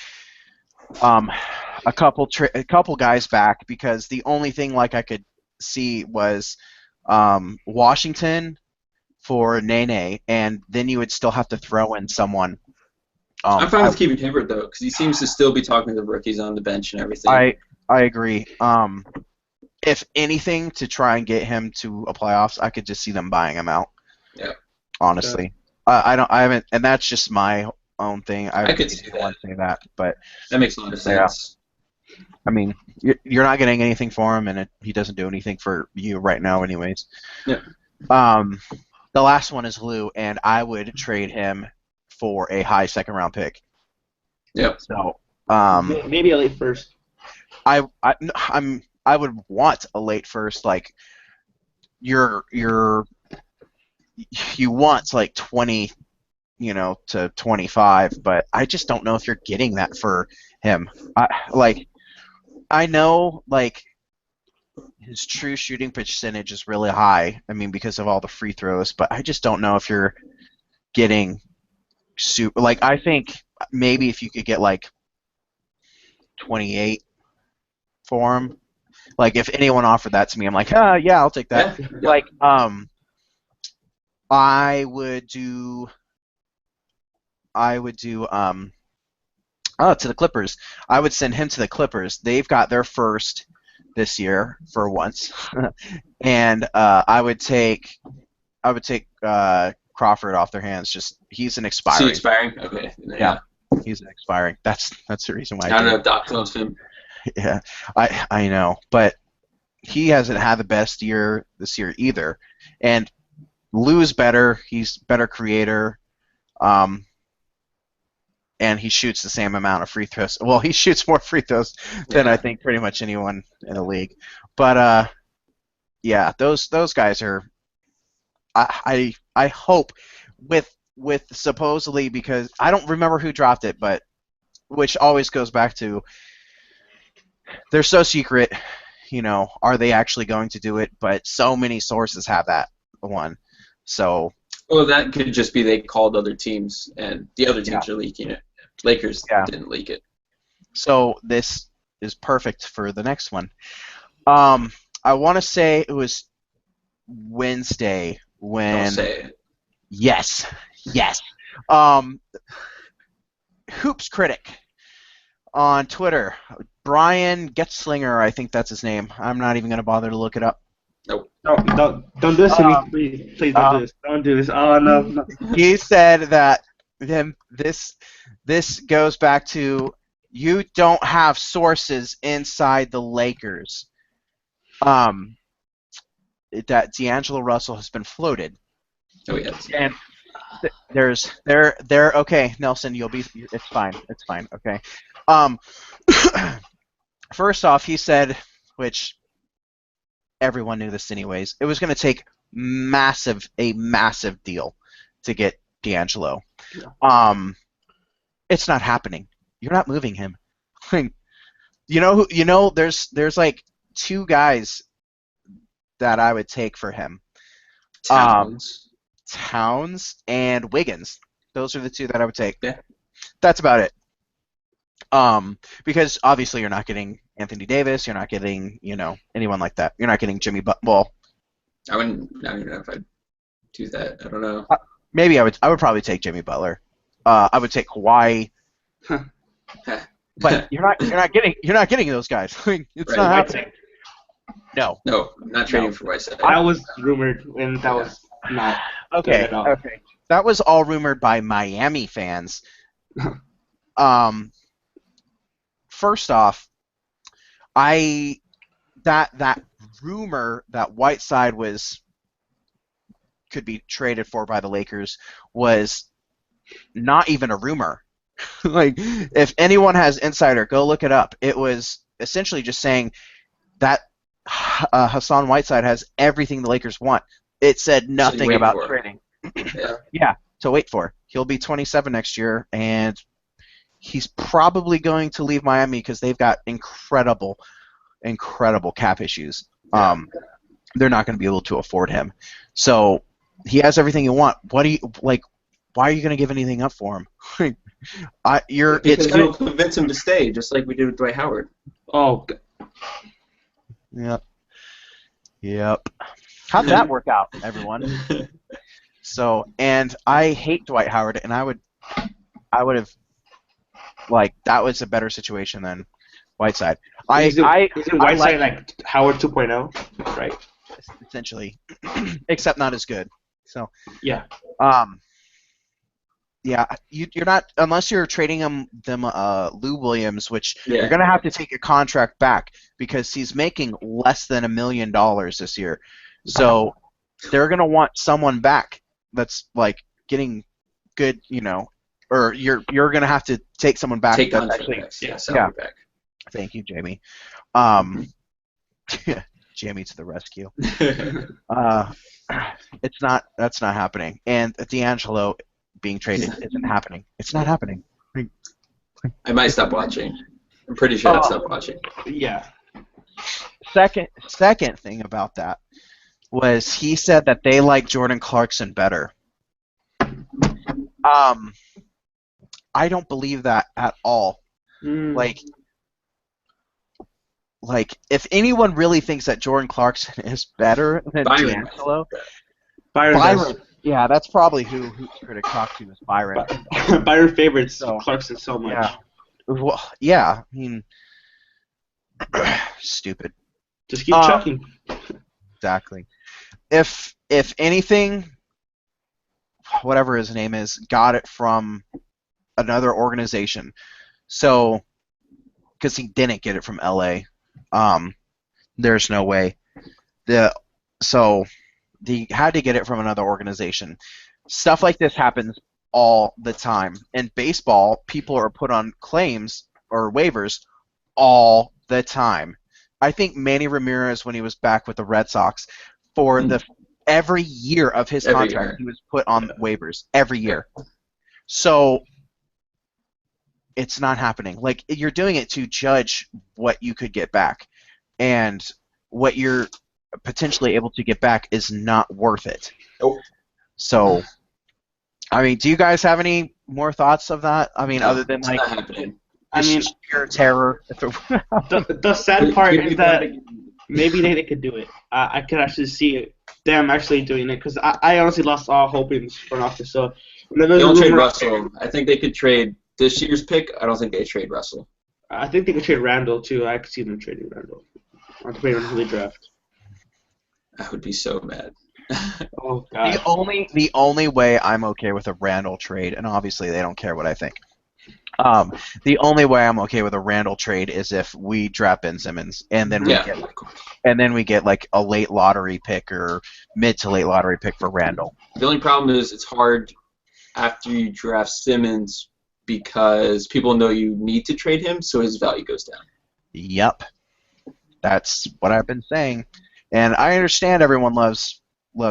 Speaker 1: a couple guys back because the only thing like I could see was Washington for Nene, and then you would still have to throw in someone.
Speaker 2: I'm fine with keeping Hibbert though, because he seems to still be talking to the rookies on the bench and everything.
Speaker 1: I agree. If anything, to try and get him to a playoffs, I could just see them buying him out.
Speaker 2: Yeah.
Speaker 1: Honestly. I don't. I haven't, and that's just my own thing. I
Speaker 2: I could
Speaker 1: really
Speaker 2: see
Speaker 1: don't want
Speaker 2: that.
Speaker 1: to say that, but
Speaker 2: That makes a lot of
Speaker 1: yeah.
Speaker 2: sense.
Speaker 1: I mean, you're not getting anything for him, and he doesn't do anything for you right now, anyways.
Speaker 2: Yeah.
Speaker 1: Um, the last one is Lou, and I would trade him for a high second round pick.
Speaker 2: Yep.
Speaker 1: So,
Speaker 3: Maybe a late first.
Speaker 1: I would want a late first, like you want like 20, to 25, but I just don't know if you're getting that for him. I know like his true shooting percentage is really high. I mean, because of all the free throws, but I just don't know if you're getting super. Like, I think maybe if you could get like 28 for him, like if anyone offered that to me, I'm like, yeah, I'll take that.
Speaker 2: Yeah.
Speaker 1: Like, I would do to the Clippers. I would send him to the Clippers. They've got their first this year for once, and I would take Crawford off their hands. Just he's an
Speaker 2: See
Speaker 1: expiring.
Speaker 2: expiring? Okay.
Speaker 1: Yeah. He's an expiring. That's the reason why
Speaker 2: I don't
Speaker 1: I
Speaker 2: know
Speaker 1: did.
Speaker 2: if Doc loves him.
Speaker 1: Yeah, I know, but he hasn't had the best year this year either. And Lou's better. He's better creator. And he shoots the same amount of free throws. Well, he shoots more free throws than I think pretty much anyone in the league. But yeah, those guys are. I hope with supposedly, because I don't remember who dropped it, but which always goes back to they're so secret. Are they actually going to do it? But so many sources have that one. So.
Speaker 2: Well, that could just be they called other teams, and the other teams are leaking it. Lakers didn't leak it.
Speaker 1: So this is perfect for the next one. I want to say it was Wednesday when.
Speaker 2: Don't say it.
Speaker 1: Yes. Hoops critic on Twitter, Brian Getzlinger, I think that's his name. I'm not even going to bother to look it up.
Speaker 2: Nope.
Speaker 3: Don't do this to me, please don't do this. Don't do this. Oh no.
Speaker 1: He said that this goes back to you don't have sources inside the Lakers. That D'Angelo Russell has been floated.
Speaker 2: Oh yes.
Speaker 1: And there. Okay, Nelson, it's fine. Okay. First off, he said, which everyone knew this anyways, it was going to take a massive deal to get D'Angelo. It's not happening. You're not moving him. There's like two guys that I would take for him. Towns and Wiggins. Those are the two that I would take.
Speaker 2: Yeah.
Speaker 1: That's about it. Because obviously you're not getting Anthony Davis, you're not getting, anyone like that. You're not getting Jimmy Butler. Well,
Speaker 2: I don't even know if I'd do that. I don't know.
Speaker 1: Maybe I would probably take Jimmy Butler. I would take Kawhi. But you're not getting those guys. It's not happening. No,
Speaker 2: I'm not trading for Whiteside.
Speaker 3: That was rumored, and that was not
Speaker 1: okay.
Speaker 3: at all.
Speaker 1: Okay, that was all rumored by Miami fans. First off, that rumor that Whiteside could be traded for by the Lakers was not even a rumor. Like, if anyone has insider, go look it up. It was essentially just saying that Hassan Whiteside has everything the Lakers want. It said nothing about trading. Yeah, to wait for. He'll be 27 next year, and he's probably going to leave Miami because they've got incredible cap issues. They're not going to be able to afford him. So he has everything you want. What do you like? Why are you going to give anything up for him?
Speaker 2: Because you'll convince him to stay, just like we did with Dwight Howard.
Speaker 3: Oh.
Speaker 1: Yep. How'd that work out, everyone? So, and I hate Dwight Howard, and I would have, like, that was a better situation than Whiteside.
Speaker 3: Isn't Whiteside like Howard 2.0? Right.
Speaker 1: Essentially, except not as good. So.
Speaker 3: Yeah.
Speaker 1: Yeah, you're not unless you're trading them Lou Williams, which you're
Speaker 2: Yeah.
Speaker 1: gonna have to take a contract back because he's making less than $1 million this year. So they're gonna want someone back that's like getting good, or you're gonna have to take someone back
Speaker 2: Take
Speaker 1: that's
Speaker 2: contract
Speaker 1: actually
Speaker 2: back. Yeah, salary back.
Speaker 1: Thank you, Jamie. Um, Jamie to the rescue. That's not happening, and D'Angelo being traded isn't happening. It's not happening.
Speaker 2: I might stop watching. I'm pretty sure I've stopped watching.
Speaker 3: Yeah.
Speaker 1: Second thing about that was he said that they like Jordan Clarkson better. I don't believe that at all. Like if anyone really thinks that Jordan Clarkson is better than
Speaker 2: Byron.
Speaker 1: D'Angelo,
Speaker 3: Byron.
Speaker 1: Yeah, that's probably who critic talked to is Byron.
Speaker 3: Byron favorites Clarkson so much.
Speaker 1: Yeah. Well, yeah, I mean, stupid.
Speaker 3: Just keep chucking.
Speaker 1: Exactly. If anything, whatever his name is, got it from another organization. So, because he didn't get it from LA, there's no way. So he had to get it from another organization. Stuff like this happens all the time. In baseball, people are put on claims or waivers all the time. I think Manny Ramirez, when he was back with the Red Sox, for every year of his contract, he was put on waivers every year. So it's not happening. Like, you're doing it to judge what you could get back, and what you're potentially able to get back is not worth it.
Speaker 2: Nope.
Speaker 1: So, I mean, do you guys have any more thoughts of that? I mean, other than like,
Speaker 2: not happening.
Speaker 1: Sheer terror.
Speaker 3: The sad part is that maybe they could do it. I could actually see them actually doing it because I honestly lost all hope in front office. So
Speaker 2: they don't trade Russell. I think they could trade this year's pick. I don't think they trade Russell.
Speaker 3: I think they could trade Randall too. I could see them trading Randall. Depending on who they draft.
Speaker 2: I would be so mad.
Speaker 3: Oh God.
Speaker 1: The only way I'm okay with a Randall trade, and obviously they don't care what I think. The only way I'm okay with a Randall trade is if we draft Ben Simmons and then we get like a late lottery pick or mid to late lottery pick for Randall.
Speaker 2: The only problem is it's hard after you draft Simmons because people know you need to trade him, so his value goes down.
Speaker 1: Yep. That's what I've been saying. And I understand everyone loves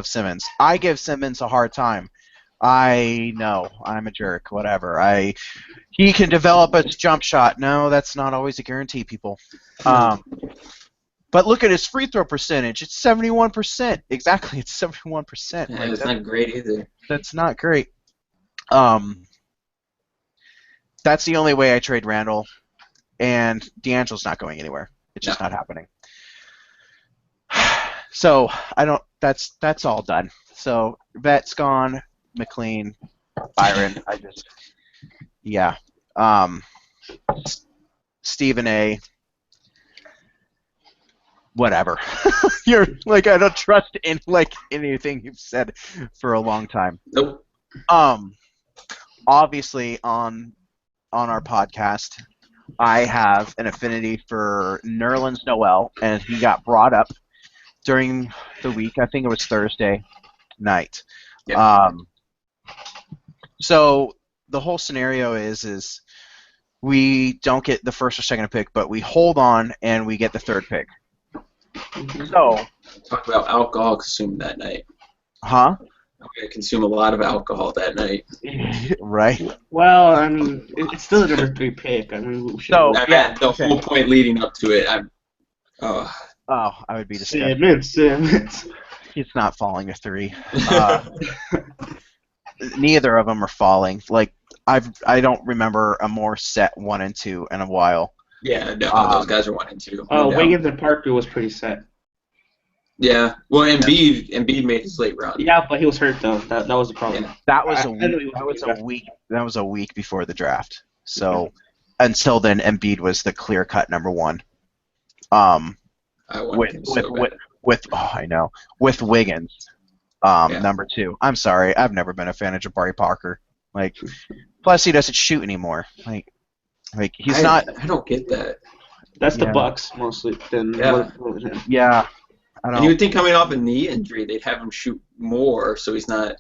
Speaker 1: Simmons. I give Simmons a hard time. I know I'm a jerk. Whatever. He can develop a jump shot. No, that's not always a guarantee, people. But look at his free throw percentage. It's 71%. Exactly, it's 71%.
Speaker 2: Yeah, it's not great either.
Speaker 1: That's not great. That's the only way I trade Randall, and D'Angelo's not going anywhere. It's just not happening. So I don't. That's all done. So Vet's gone. McLean, Byron. Stephen A. Whatever. You're like, I don't trust in anything you've said for a long time.
Speaker 2: Nope.
Speaker 1: Obviously on our podcast, I have an affinity for Nerlens Noel, and he got brought up during the week. I think it was Thursday night.
Speaker 2: Yeah.
Speaker 1: So the whole scenario is we don't get the first or second pick, but we hold on and we get the third pick. So
Speaker 2: talk about alcohol consumed that night.
Speaker 1: Huh?
Speaker 2: I'm going to consume a lot of alcohol that night.
Speaker 1: Right.
Speaker 3: Well, I mean, it's still a number 3 pick. I mean,
Speaker 2: the whole point leading up to it,
Speaker 1: I would be disgusted.
Speaker 3: Simmons.
Speaker 1: He's not falling to 3. Neither of them are falling. Like I don't remember a more set 1 and 2 in a while.
Speaker 2: Yeah, no, those guys are 1 and 2.
Speaker 3: Wiggins and Parker was pretty set.
Speaker 2: Yeah, well, Embiid made his late round.
Speaker 3: Yeah, but he was hurt though. That was the problem.
Speaker 1: Yeah. That was a week before the draft. So until then, Embiid was the clear-cut number 1. With Wiggins, number 2. I'm sorry, I've never been a fan of Jabari Parker. Like, plus he doesn't shoot anymore. Like he's not.
Speaker 2: I don't get that.
Speaker 3: That's the
Speaker 1: Yeah.
Speaker 3: Bucks mostly. Then
Speaker 2: Yeah.
Speaker 3: what was him?
Speaker 1: Yeah, I
Speaker 2: And you
Speaker 1: don't.
Speaker 2: would think coming off a knee injury, they'd have him shoot more, so he's not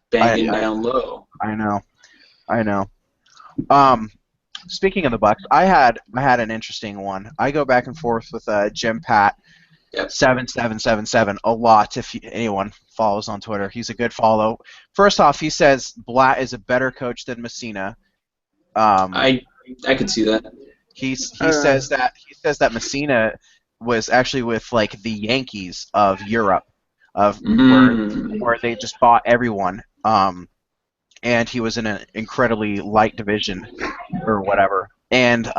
Speaker 2: banging down low.
Speaker 1: I know. Speaking of the Bucks, I had an interesting one. I go back and forth with Jim Pat.
Speaker 2: Yep.
Speaker 1: 7777 a lot. If anyone follows on Twitter, he's a good follow. First off, he says Blatt is a better coach than Messina.
Speaker 2: I could see that.
Speaker 1: He says that Messina was actually with like the Yankees of Europe, where they just bought everyone. And he was in an incredibly light division or whatever. And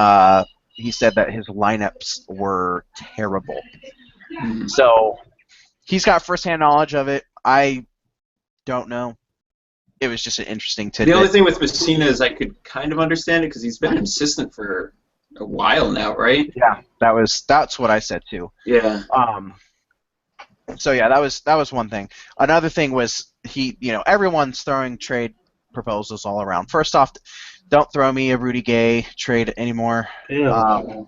Speaker 1: he said that his lineups were terrible. So he's got firsthand knowledge of it. I don't know. It was just an interesting tidbit.
Speaker 2: The only thing with Messina is I could kind of understand it because he's been an assistant for a while now, right?
Speaker 1: Yeah, that's what I said too.
Speaker 2: Yeah.
Speaker 1: So yeah, that was one thing. Another thing was everyone's throwing trade proposals all around. First off, don't throw me a Rudy Gay trade anymore.
Speaker 3: Yeah.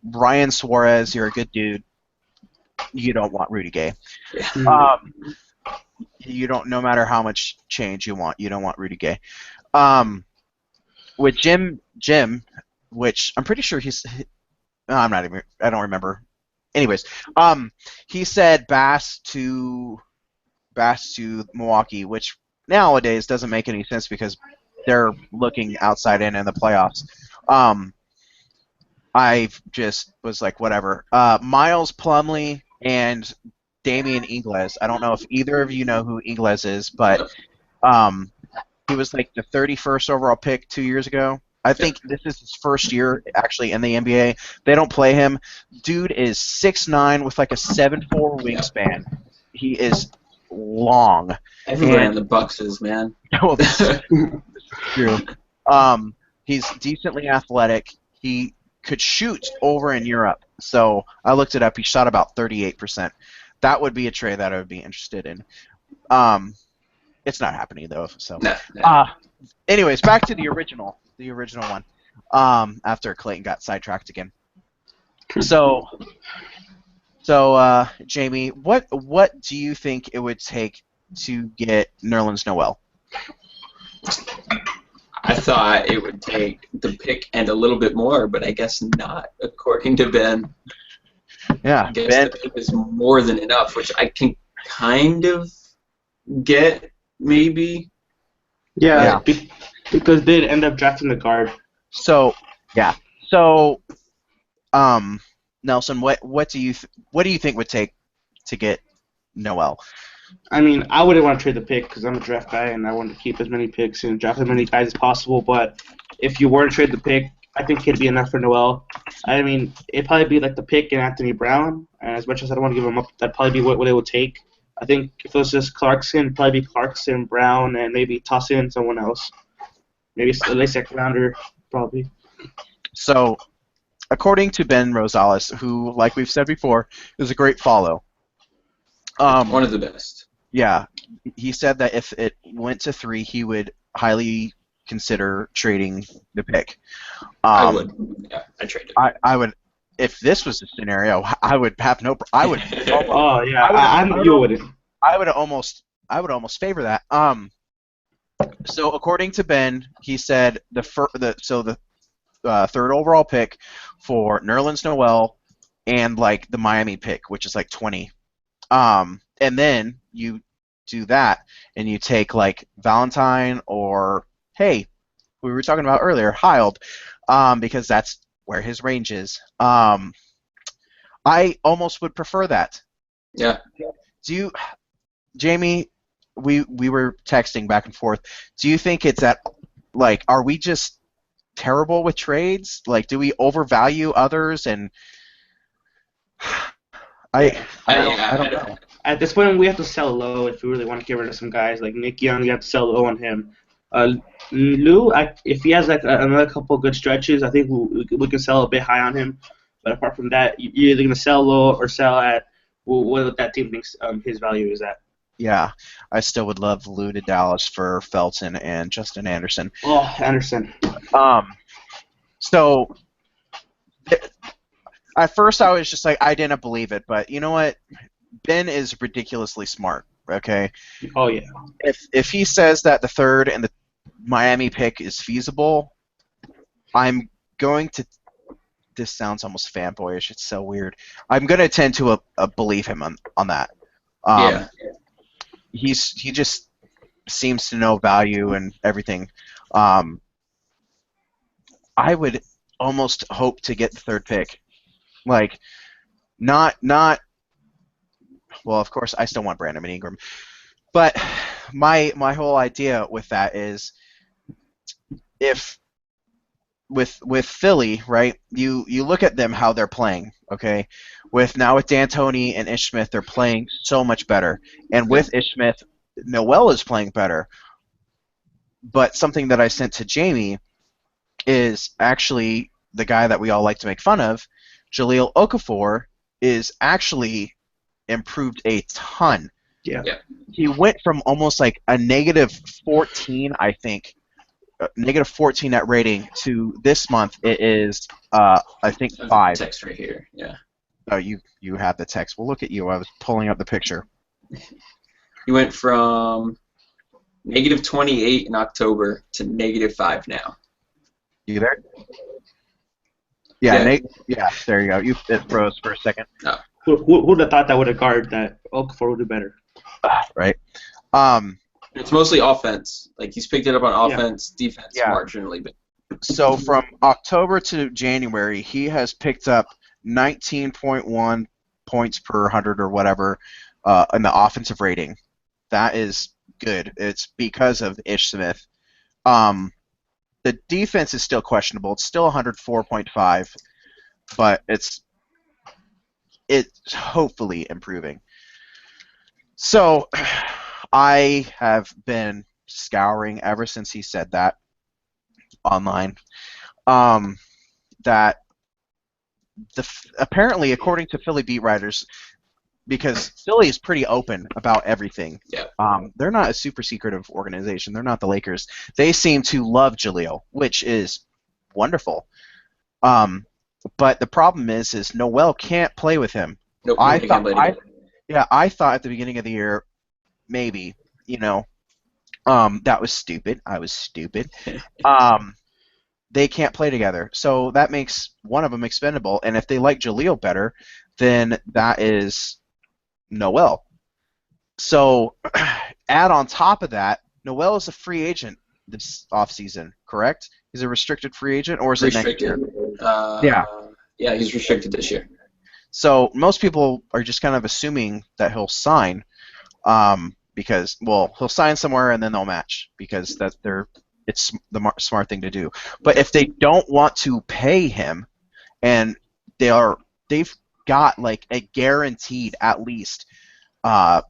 Speaker 1: Ryan Suarez, you're a good dude. You don't want Rudy Gay.
Speaker 2: Yeah.
Speaker 1: You don't. No matter how much change you don't want Rudy Gay. With Jim, which I'm pretty sure I don't remember. Anyways, he said Bass to Milwaukee, which nowadays doesn't make any sense because they're looking outside in the playoffs. I just was like, whatever. Miles Plumlee and Damian Ingles. I don't know if either of you know who Ingles is, but he was like the 31st overall pick 2 years ago. I think this is his first year actually in the NBA. They don't play him. Dude is 6'9" with like a 7'4" wingspan. He is long.
Speaker 2: Everybody in the Bucks is, man.
Speaker 1: Well, this is true. He's decently athletic. He could shoot over in Europe. So I looked it up. He shot about 38%. That would be a trade that I would be interested in. It's not happening though. So.
Speaker 2: No.
Speaker 1: Anyways, back to the original one. After Clayton got sidetracked again. So Jamie, what do you think it would take to get Nerlens Noel?
Speaker 2: I thought it would take the pick and a little bit more, but I guess not, according to Ben.
Speaker 1: Yeah,
Speaker 2: I guess
Speaker 1: Ben.
Speaker 2: the pick is more than enough, which I can kind of get, maybe.
Speaker 3: Yeah. Because they'd end up drafting the guard.
Speaker 1: So Nelson, what do you think would take to get Noel?
Speaker 3: I mean, I wouldn't want to trade the pick because I'm a draft guy and I want to keep as many picks and draft as many guys as possible. But if you were to trade the pick, I think it'd be enough for Noel. I mean, it'd probably be like the pick and Anthony Brown. And as much as I don't want to give him up, that'd probably be what it would take. I think if it was just Clarkson, it'd probably be Clarkson, Brown, and maybe toss in someone else. Maybe a late second rounder, probably.
Speaker 1: So, according to Ben Rosales, who, like we've said before, is a great follow.
Speaker 2: One of the best.
Speaker 1: Yeah, he said that if it went to 3, he would highly consider trading the pick.
Speaker 2: I would. Yeah, I trade it.
Speaker 1: I would. If this was a scenario, I would have no. I would.
Speaker 3: Oh yeah, I know you wouldn't.
Speaker 1: I would almost favor that. So according to Ben, he said the third overall pick for Nerlens Noel and like the Miami pick, which is like 20. And then you do that and you take like Valentine or we were talking about earlier, Hild, because that's where his range is. I almost would prefer that.
Speaker 2: Yeah.
Speaker 1: Jamie, we were texting back and forth. Do you think it's are we just terrible with trades? Like, do we overvalue others? And I don't know.
Speaker 3: At this point, we have to sell low if we really want to get rid of some guys. Like Nick Young, you have to sell low on him. Lou, if he has like another couple good stretches, I think we can sell a bit high on him. But apart from that, you're either going to sell low or sell at what that team thinks his value is at.
Speaker 1: Yeah, I still would love Lou to Dallas for Felton and Justin Anderson.
Speaker 3: Oh, Anderson.
Speaker 1: Um, so at first I was just like, I didn't believe it, but you know what? Ben is ridiculously smart. Okay,
Speaker 3: Oh yeah.
Speaker 1: if he says that the third and the Miami pick is feasible, I'm going to. This sounds almost fanboyish. It's so weird. I'm going to tend to believe him on that.
Speaker 2: Yeah.
Speaker 1: He just seems to know value and everything. I would almost hope to get the third pick. Like, not. Well, of course, I still want Brandon Ingram, but my whole idea with that is if with Philly, right? You look at them how they're playing, okay? With D'Antoni and Ish Smith, they're playing so much better, and with Ish Smith, Noel is playing better. But something that I sent to Jamie is actually the guy that we all like to make fun of, Jahlil Okafor, is actually improved a ton.
Speaker 3: Yeah.
Speaker 1: He went from almost like a negative 14, I think, negative 14 net rating to this month it is I think 5.
Speaker 2: Text right here. Yeah.
Speaker 1: Oh, you have the text. Well, look at you. I was pulling up the picture.
Speaker 2: He went from negative 28 in October to negative 5 now.
Speaker 1: You there? Yeah,
Speaker 2: Yeah.
Speaker 1: yeah, there you go. It froze for a second.
Speaker 3: Who would have thought that would have guarded that Okafor would do better?
Speaker 1: Right.
Speaker 2: It's mostly offense. Like he's picked it up on offense, defense marginally, but
Speaker 1: so from October to January, he has picked up 19.1 points per 100 or whatever in the offensive rating. That is good. It's because of Ish Smith. The defense is still questionable. It's still 104.5, but it's hopefully improving. So I have been scouring ever since he said that online. That apparently, according to Philly beat writers, because Philly is pretty open about everything.
Speaker 2: Yeah.
Speaker 1: They're not a super secretive organization. They're not the Lakers. They seem to love Jahlil, which is wonderful. But the problem is Noel can't play with him.
Speaker 2: Nope,
Speaker 1: I thought at the beginning of the year, maybe, that was stupid. I was stupid. They can't play together, so that makes one of them expendable. And if they like Jahlil better, then that is Noel. So add on top of that, Noel is a free agent this offseason, correct? He's a restricted free agent, or is it next year?
Speaker 2: Yeah, he's restricted this year.
Speaker 1: So most people are just kind of assuming that he'll sign, because he'll sign somewhere and then they'll match because it's the smart thing to do. But if they don't want to pay him, and they've got like a guaranteed at least, I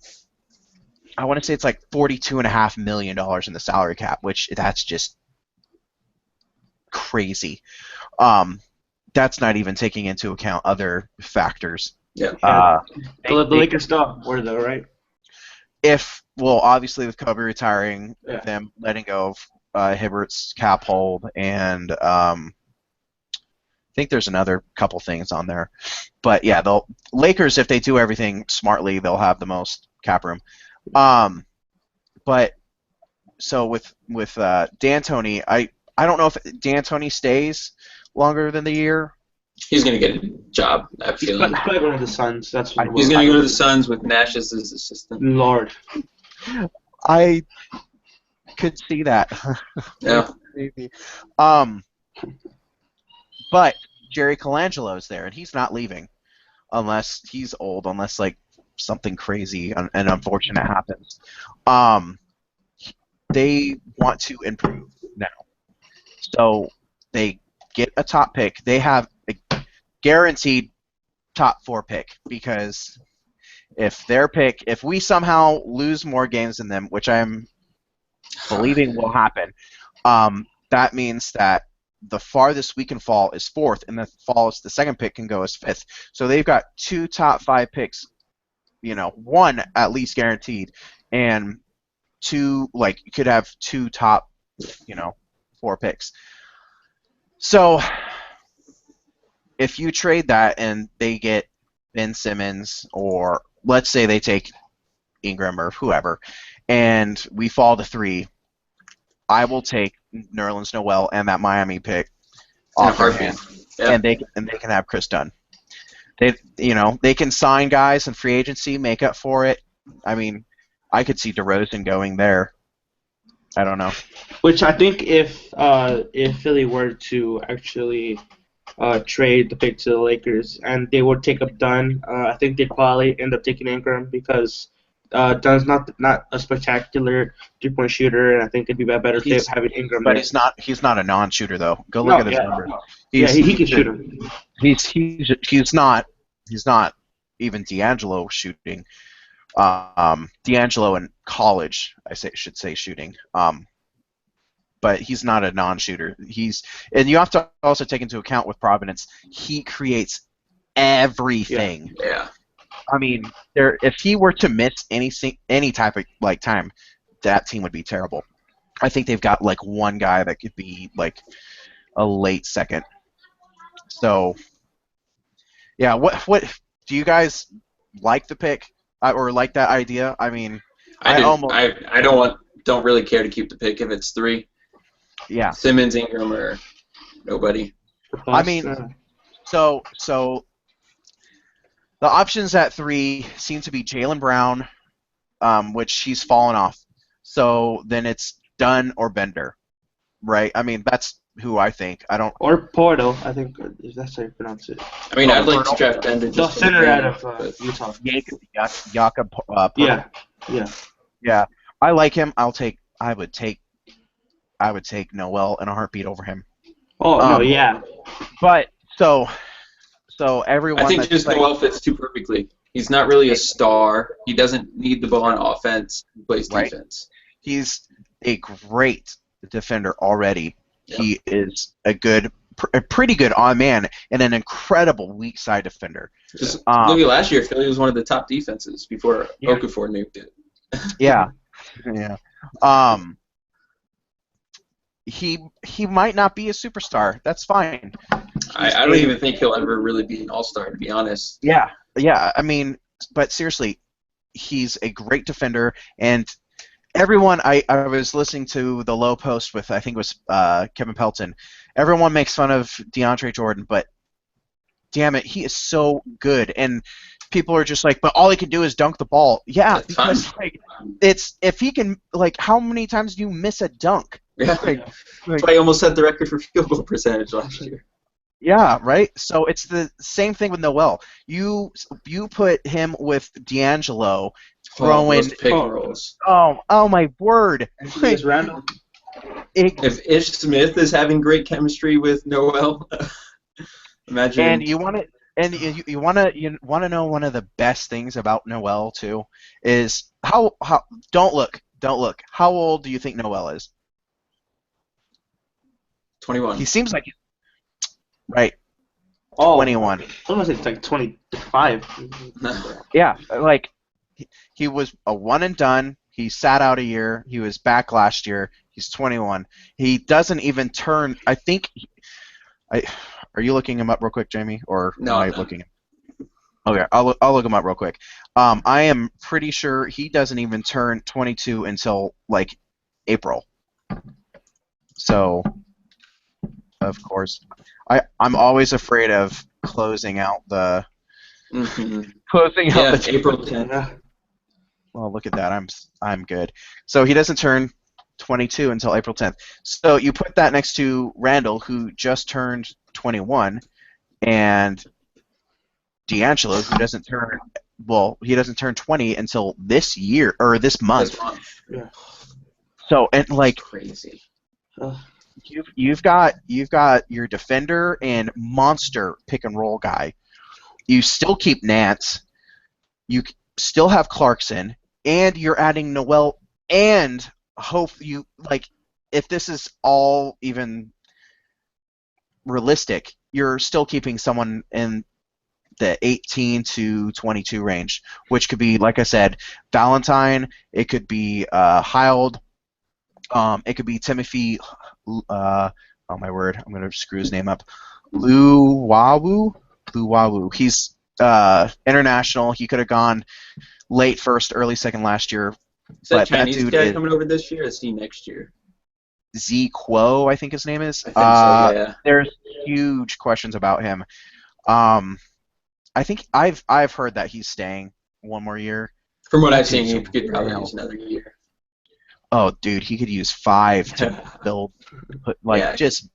Speaker 1: want to say it's like $42.5 million in the salary cap, which that's just crazy. That's not even taking into account other factors.
Speaker 2: Yeah.
Speaker 3: The Lakers still were though, right?
Speaker 1: Obviously with Kobe retiring, them letting go of Hibbert's cap hold, and I think there's another couple things on there. But yeah, the Lakers, if they do everything smartly, they'll have the most cap room. But so with D'Antoni, I don't know if D'Antoni stays longer than the year.
Speaker 2: He's going to get a job. I
Speaker 3: He's
Speaker 2: feel
Speaker 3: probably going to the Suns. That's what
Speaker 2: he's going to go to the Suns with Nash as his assistant.
Speaker 3: Lord.
Speaker 1: I could see that.
Speaker 2: Yeah.
Speaker 1: Maybe. But Jerry Colangelo's there, and he's not leaving unless he's old, unless like something crazy and unfortunate happens. They want to improve now, so they get a top pick. They have a guaranteed top 4 pick, because if we somehow lose more games than them, which I'm believing will happen, that means that the farthest we can fall is 4th, and the second pick can go as 5th. So they've got 2 top 5 picks, one at least guaranteed and you could have two top, 4 picks. So if you trade that and they get Ben Simmons, or let's say they take Ingram or whoever, and we fall to 3, I will take Nerlens Noel and that Miami pick
Speaker 2: In a
Speaker 1: off their
Speaker 2: heartbeat.
Speaker 1: hands,
Speaker 2: Yeah.
Speaker 1: and they can have Chris Dunn. They can sign guys in free agency, make up for it. I mean, I could see DeRozan going there. I don't know.
Speaker 3: Which I think if Philly were to actually trade the pick to the Lakers and they would take up Dunn, I think they'd probably end up taking Ingram because Dunn's not a spectacular 3-point shooter, and I think it'd be a better fit having Ingram
Speaker 1: But
Speaker 3: there.
Speaker 1: he's not a non-shooter though. Go look at his numbers.
Speaker 3: He can shoot him.
Speaker 1: He's not even D'Angelo shooting. D'Angelo in college, should say shooting. But he's not a non-shooter. And you have to also take into account with Providence, he creates everything.
Speaker 2: Yeah.
Speaker 1: I mean, if he were to miss any type of time, that team would be terrible. I think they've got one guy that could be a late second. So, yeah. What do you guys like the pick or like that idea? I mean,
Speaker 2: I don't really care to keep the pick if it's 3.
Speaker 1: Yeah.
Speaker 2: Simmons, Ingram, or nobody.
Speaker 1: I mean, so the options at 3 seem to be Jaylen Brown, which he's fallen off. So then it's Dunn or Bender, right? I mean, that's who I think. I don't.
Speaker 3: Or Porto, I think that's how you pronounce it.
Speaker 2: I mean, I'd like to draft Bender.
Speaker 3: The center out of Utah.
Speaker 1: Jakob.
Speaker 3: Yeah.
Speaker 1: Yeah. I like him. I would take Noel in a heartbeat over him.
Speaker 3: Oh no, yeah.
Speaker 1: But so everyone.
Speaker 2: I think just Noel fits too perfectly. He's not really a star. He doesn't need the ball on offense. He plays defense.
Speaker 1: He's a great defender already. Yep. He is a pretty good on man and an incredible weak side defender.
Speaker 2: Just look at last year. Philly was one of the top defenses before Okafor nuked it.
Speaker 1: Yeah. He might not be a superstar. That's fine.
Speaker 2: I don't even think he'll ever really be an all-star, to be honest.
Speaker 1: Yeah. I mean, but seriously, he's a great defender, and everyone. I was listening to the Low Post with, I think it was Kevin Pelton. Everyone makes fun of DeAndre Jordan, but damn it, he is so good. And people are just like, but all he can do is dunk the ball. Yeah,
Speaker 2: that's
Speaker 1: because it's if he can, how many times do you miss a dunk?
Speaker 2: Yeah, that's why he almost set the record for field goal percentage last year.
Speaker 1: Yeah, right. So it's the same thing with Noel. You put him with D'Angelo throwing
Speaker 2: pick and rolls.
Speaker 1: Oh my word!
Speaker 3: Randall.
Speaker 2: If Ish Smith is having great chemistry with Noel, imagine.
Speaker 1: And you want to know one of the best things about Noel too is how don't look. How old do you think Noel is?
Speaker 2: 21.
Speaker 1: He seems like right.
Speaker 3: Oh,
Speaker 1: 21.
Speaker 3: I was it's like 25.
Speaker 1: Yeah, he was a one and done. He sat out a year. He was back last year. He's 21. He doesn't even turn. I think. Are you looking him up real quick, Jamie, or
Speaker 2: no,
Speaker 1: am I looking? Okay, I'll look him up real quick. I am pretty sure he doesn't even turn 22 until April. So, of course, I'm always afraid of closing out the
Speaker 2: April 10th.
Speaker 1: Well, look at that. I'm good. So he doesn't turn 22 until April 10th. So you put that next to Randall, who just turned 21, and D'Angelo, who doesn't turn 20 until this year or this month.
Speaker 3: Yeah.
Speaker 1: So and
Speaker 2: that's crazy.
Speaker 1: You've got your defender and monster pick and roll guy. You still keep Nance. You still have Clarkson, and you're adding Noel. And hope you if this is all even realistic, you're still keeping someone in the 18 to 22 range, which could be, like I said, Valentine. It could be Hild. It could be Timothy. Oh my word! I'm gonna screw his name up. Luwawu. He's international. He could have gone late first, early second last year.
Speaker 2: Is that
Speaker 1: But that
Speaker 2: Chinese
Speaker 1: dude
Speaker 2: guy
Speaker 1: is
Speaker 2: coming over this year? Or is he next year?
Speaker 1: Z Quo, I think his name is.
Speaker 2: I think so. Yeah.
Speaker 1: There's huge questions about him. I think I've heard that he's staying one more year.
Speaker 2: From what I've seen, he could probably use another year.
Speaker 1: Oh, dude, he could use 5 to build,
Speaker 2: Yeah.
Speaker 1: just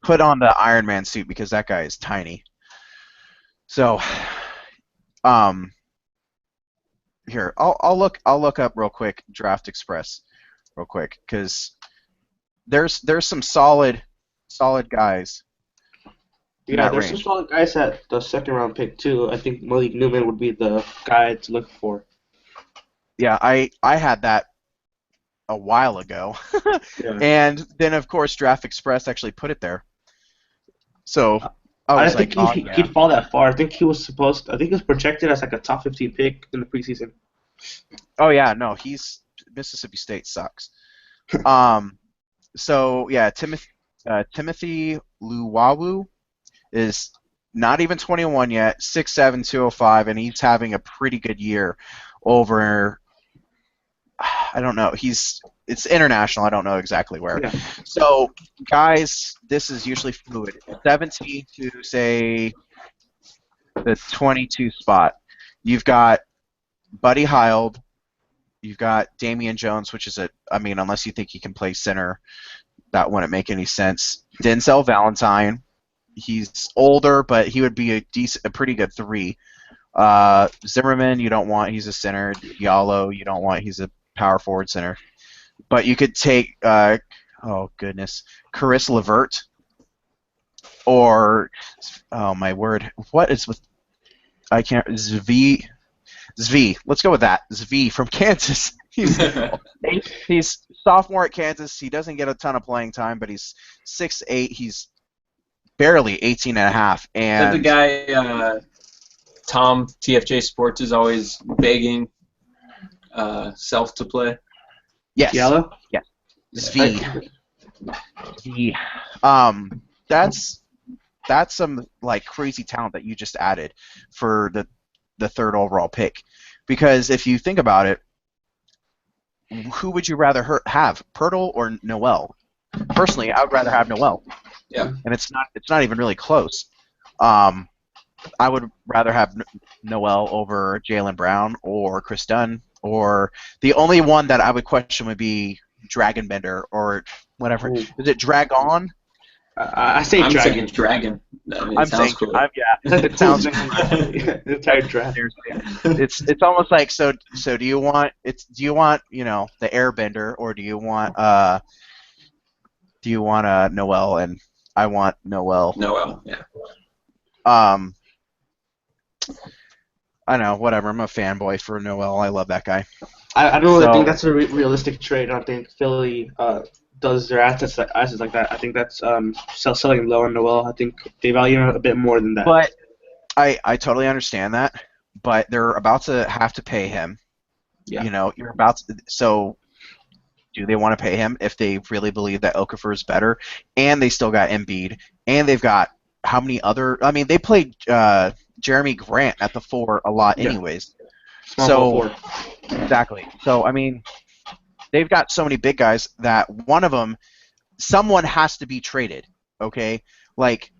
Speaker 1: put on the Iron Man suit because that guy is tiny. So, here I'll look up real quick Draft Express, real quick, because there's some solid guys.
Speaker 3: Yeah, there's some solid guys at the second round pick too. I think Malik Newman would be the guy to look for.
Speaker 1: Yeah, I had that a while ago,
Speaker 3: Yeah.
Speaker 1: and then of course Draft Express actually put it there. So I was
Speaker 3: think he'd fall that far. I think he was projected as like a top 15 pick in the preseason.
Speaker 1: Oh yeah, no, Mississippi State sucks. So yeah, Timothy Luwawu is not even 21 yet, 6'7", 205, and he's having a pretty good year over. I don't know. It's international. I don't know exactly where.
Speaker 3: Yeah.
Speaker 1: So, guys, this is usually fluid. 17 to, say, the 22 spot. You've got Buddy Hield. You've got Damian Jones, which is unless you think he can play center, that wouldn't make any sense. Denzel Valentine. He's older, but he would be a pretty good 3. Zimmerman, you don't want. He's a center. Diallo, you don't want. He's a power forward center. But you could take, oh goodness, Caris LeVert, or, oh my word, what is with, I can't, Zvi, let's go with that, Zvi from Kansas. He's sophomore at Kansas. He doesn't get a ton of playing time, but he's 6'8", he's barely 18 and a half. And
Speaker 2: is that the guy, Tom, TFJ Sports, is always begging Self to play?
Speaker 1: Yes.
Speaker 3: Yellow?
Speaker 1: Yes. Zvi. That's some like crazy talent that you just added for the third overall pick. Because if you think about it, who would you rather have, Pirtle or Noel? Personally, I would rather have Noel.
Speaker 2: Yeah.
Speaker 1: And it's not even really close. I would rather have Noel over Jaylen Brown or Chris Dunn, or the only one that I would question would be Dragonbender or whatever.
Speaker 3: Ooh.
Speaker 1: Is it Dragon?
Speaker 3: I say
Speaker 2: I'm
Speaker 3: Dragon.
Speaker 2: saying Dragon. I mean,
Speaker 1: I'm
Speaker 2: it sounds
Speaker 1: saying,
Speaker 2: cool.
Speaker 1: yeah, it sounds.
Speaker 3: The entire draft.
Speaker 1: It's almost like so. Do you want the Airbender, or do you want Noel? And I want Noel.
Speaker 2: Noel, yeah.
Speaker 1: I know, whatever. I'm a fanboy for Noel. I love that guy.
Speaker 3: I don't really think that's a realistic trade. I don't think Philly does their assets like that. I think that's selling low on Noel. I think they value him a bit more than that.
Speaker 1: But I totally understand that. But they're about to have to pay him.
Speaker 3: Yeah.
Speaker 1: You're about to. So, do they want to pay him if they really believe that Okafor is better? And they still got Embiid, and they've got how many other? I mean, they played Jeremy Grant at the 4 a lot, anyways.
Speaker 3: Small ball 4.
Speaker 1: Exactly. So I mean, they've got so many big guys that one of them, someone has to be traded. Okay, like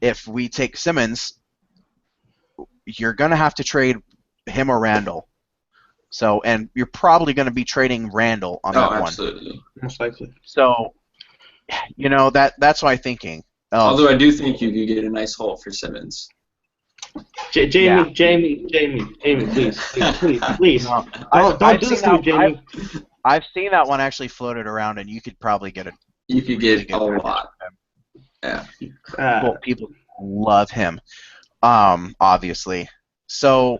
Speaker 1: if we take Simmons, you're gonna have to trade him or Randall. So, and you're probably going to be trading Randall on that
Speaker 2: absolutely.
Speaker 3: One. Most likely.
Speaker 1: So, that's my thinking.
Speaker 2: Although I do think you could get a nice haul for Simmons.
Speaker 3: Jamie, please.
Speaker 1: No,
Speaker 3: don't do this to me, Jamie.
Speaker 1: I've seen that one actually floated around, and you could probably get
Speaker 2: You could get a lot. Yeah.
Speaker 1: Well, people love him, obviously. So,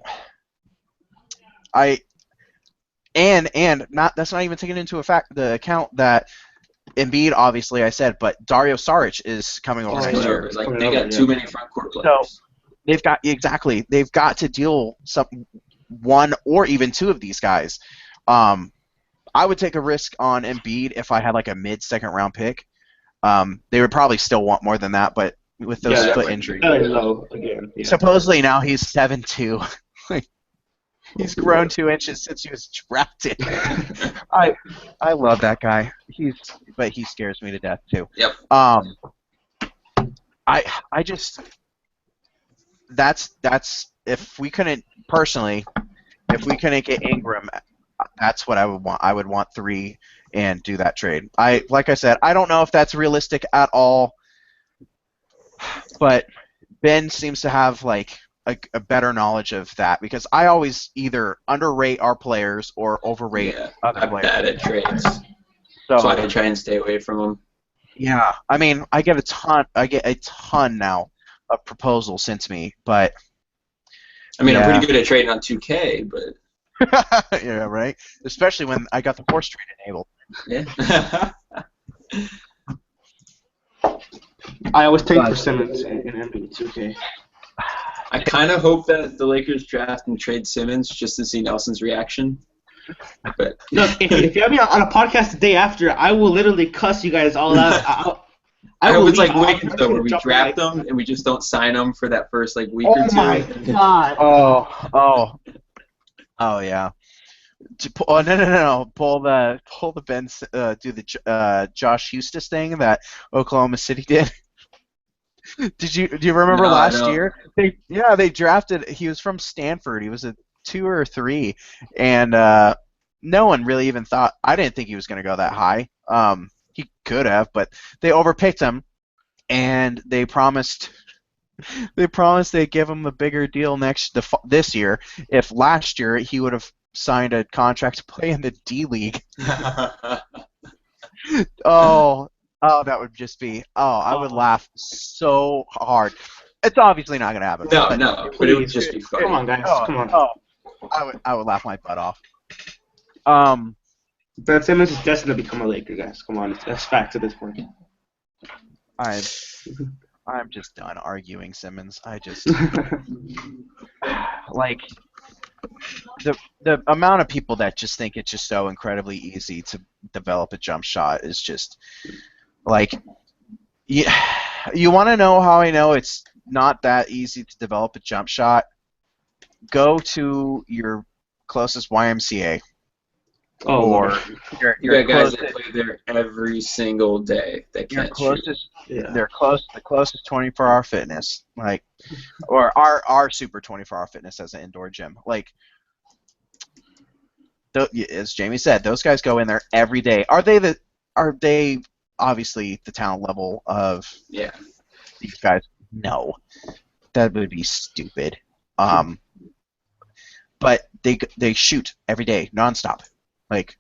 Speaker 1: that's not even taking into the account that Embiid, obviously I said, but Dario Saric is coming over next year.
Speaker 2: Like they got too many front court players.
Speaker 1: They've got to deal one or even two of these guys. I would take a risk on Embiid if I had like a mid-second round pick. They would probably still want more than that, but with those foot injuries,
Speaker 3: low again. Yeah.
Speaker 1: supposedly now he's 7'2". He's grown 2 inches since he was drafted. I love that guy. But he scares me to death too.
Speaker 2: Yep.
Speaker 1: I just that's if we couldn't get Ingram, that's what I would want. I would want 3 and do that trade. Like I said, I don't know if that's realistic at all, but Ben seems to have like a better knowledge of that because I always either underrate our players or overrate other
Speaker 2: I'm
Speaker 1: players.
Speaker 2: bad at trades,
Speaker 1: So
Speaker 2: I try and stay away from them.
Speaker 1: yeah, I mean, I get a ton now of proposals sent to me, but
Speaker 2: I mean,
Speaker 1: yeah.
Speaker 2: I'm pretty good at trading on 2K, but
Speaker 1: yeah, right. Especially when I got the force trade enabled.
Speaker 2: yeah.
Speaker 3: I always take for Simmons in NBA 2K.
Speaker 2: I kind of hope that the Lakers draft and trade Simmons just to see Nelson's reaction. But
Speaker 3: Look, if you have me on a podcast the day after, I will literally cuss you guys all out.
Speaker 2: I hope it's
Speaker 3: leave.
Speaker 2: like Wiggins though, where we
Speaker 3: Jump
Speaker 2: draft
Speaker 3: back.
Speaker 2: them and we just don't sign them for that first like week or
Speaker 3: Oh
Speaker 2: two.
Speaker 3: my god.
Speaker 1: Oh yeah. No. Pull the Ben do the Josh Hustis thing that Oklahoma City did. Do you remember
Speaker 2: No, I
Speaker 1: last
Speaker 2: don't.
Speaker 1: year? They drafted. He was from Stanford. He was a 2 or 3, and no one really even thought. I didn't think he was going to go that high. He could have, but they overpicked him, and they promised they'd give him a bigger deal this year. If last year he would have signed a contract to play in the D League. Oh, that would just be. I would laugh so hard. It's obviously not going to happen.
Speaker 2: No, but it would just be funny.
Speaker 3: Come on, guys. Come on.
Speaker 1: I would laugh my butt off.
Speaker 3: Ben Simmons is destined to become a Laker, guys. Come on, that's fact at this point.
Speaker 1: I'm just done arguing Simmons. I just like the amount of people that just think it's just so incredibly easy to develop a jump shot is just like you want to know how I know it's not that easy to develop a jump shot? Go to your closest YMCA. Or
Speaker 2: you got guys that play there every single day that can't shoot.
Speaker 1: The closest 24-hour fitness, like, or our super 24-hour fitness as an indoor gym. Like, as Jamie said, those guys go in there every day. Are they obviously the talent level of these guys? No, that would be stupid. But they shoot every day, nonstop. Like,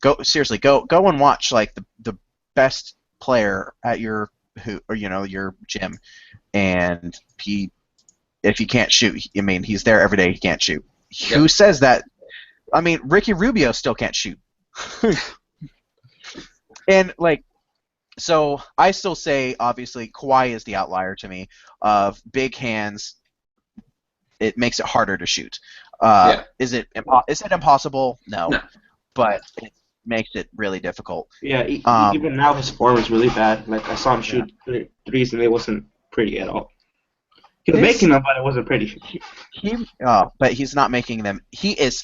Speaker 1: go and watch like the best player at your gym, and if he can't shoot, I mean he's there every day. He can't shoot. Yep. Who says that? I mean Ricky Rubio still can't shoot. And like, so I still say obviously Kawhi is the outlier to me of big hands. It makes it harder to shoot. Is it impossible? No. But it makes it really difficult.
Speaker 3: Yeah, even now his form is really bad. Like, I saw him shoot threes and it wasn't pretty at all. He was making them, but it wasn't pretty.
Speaker 1: But he's not making them. He is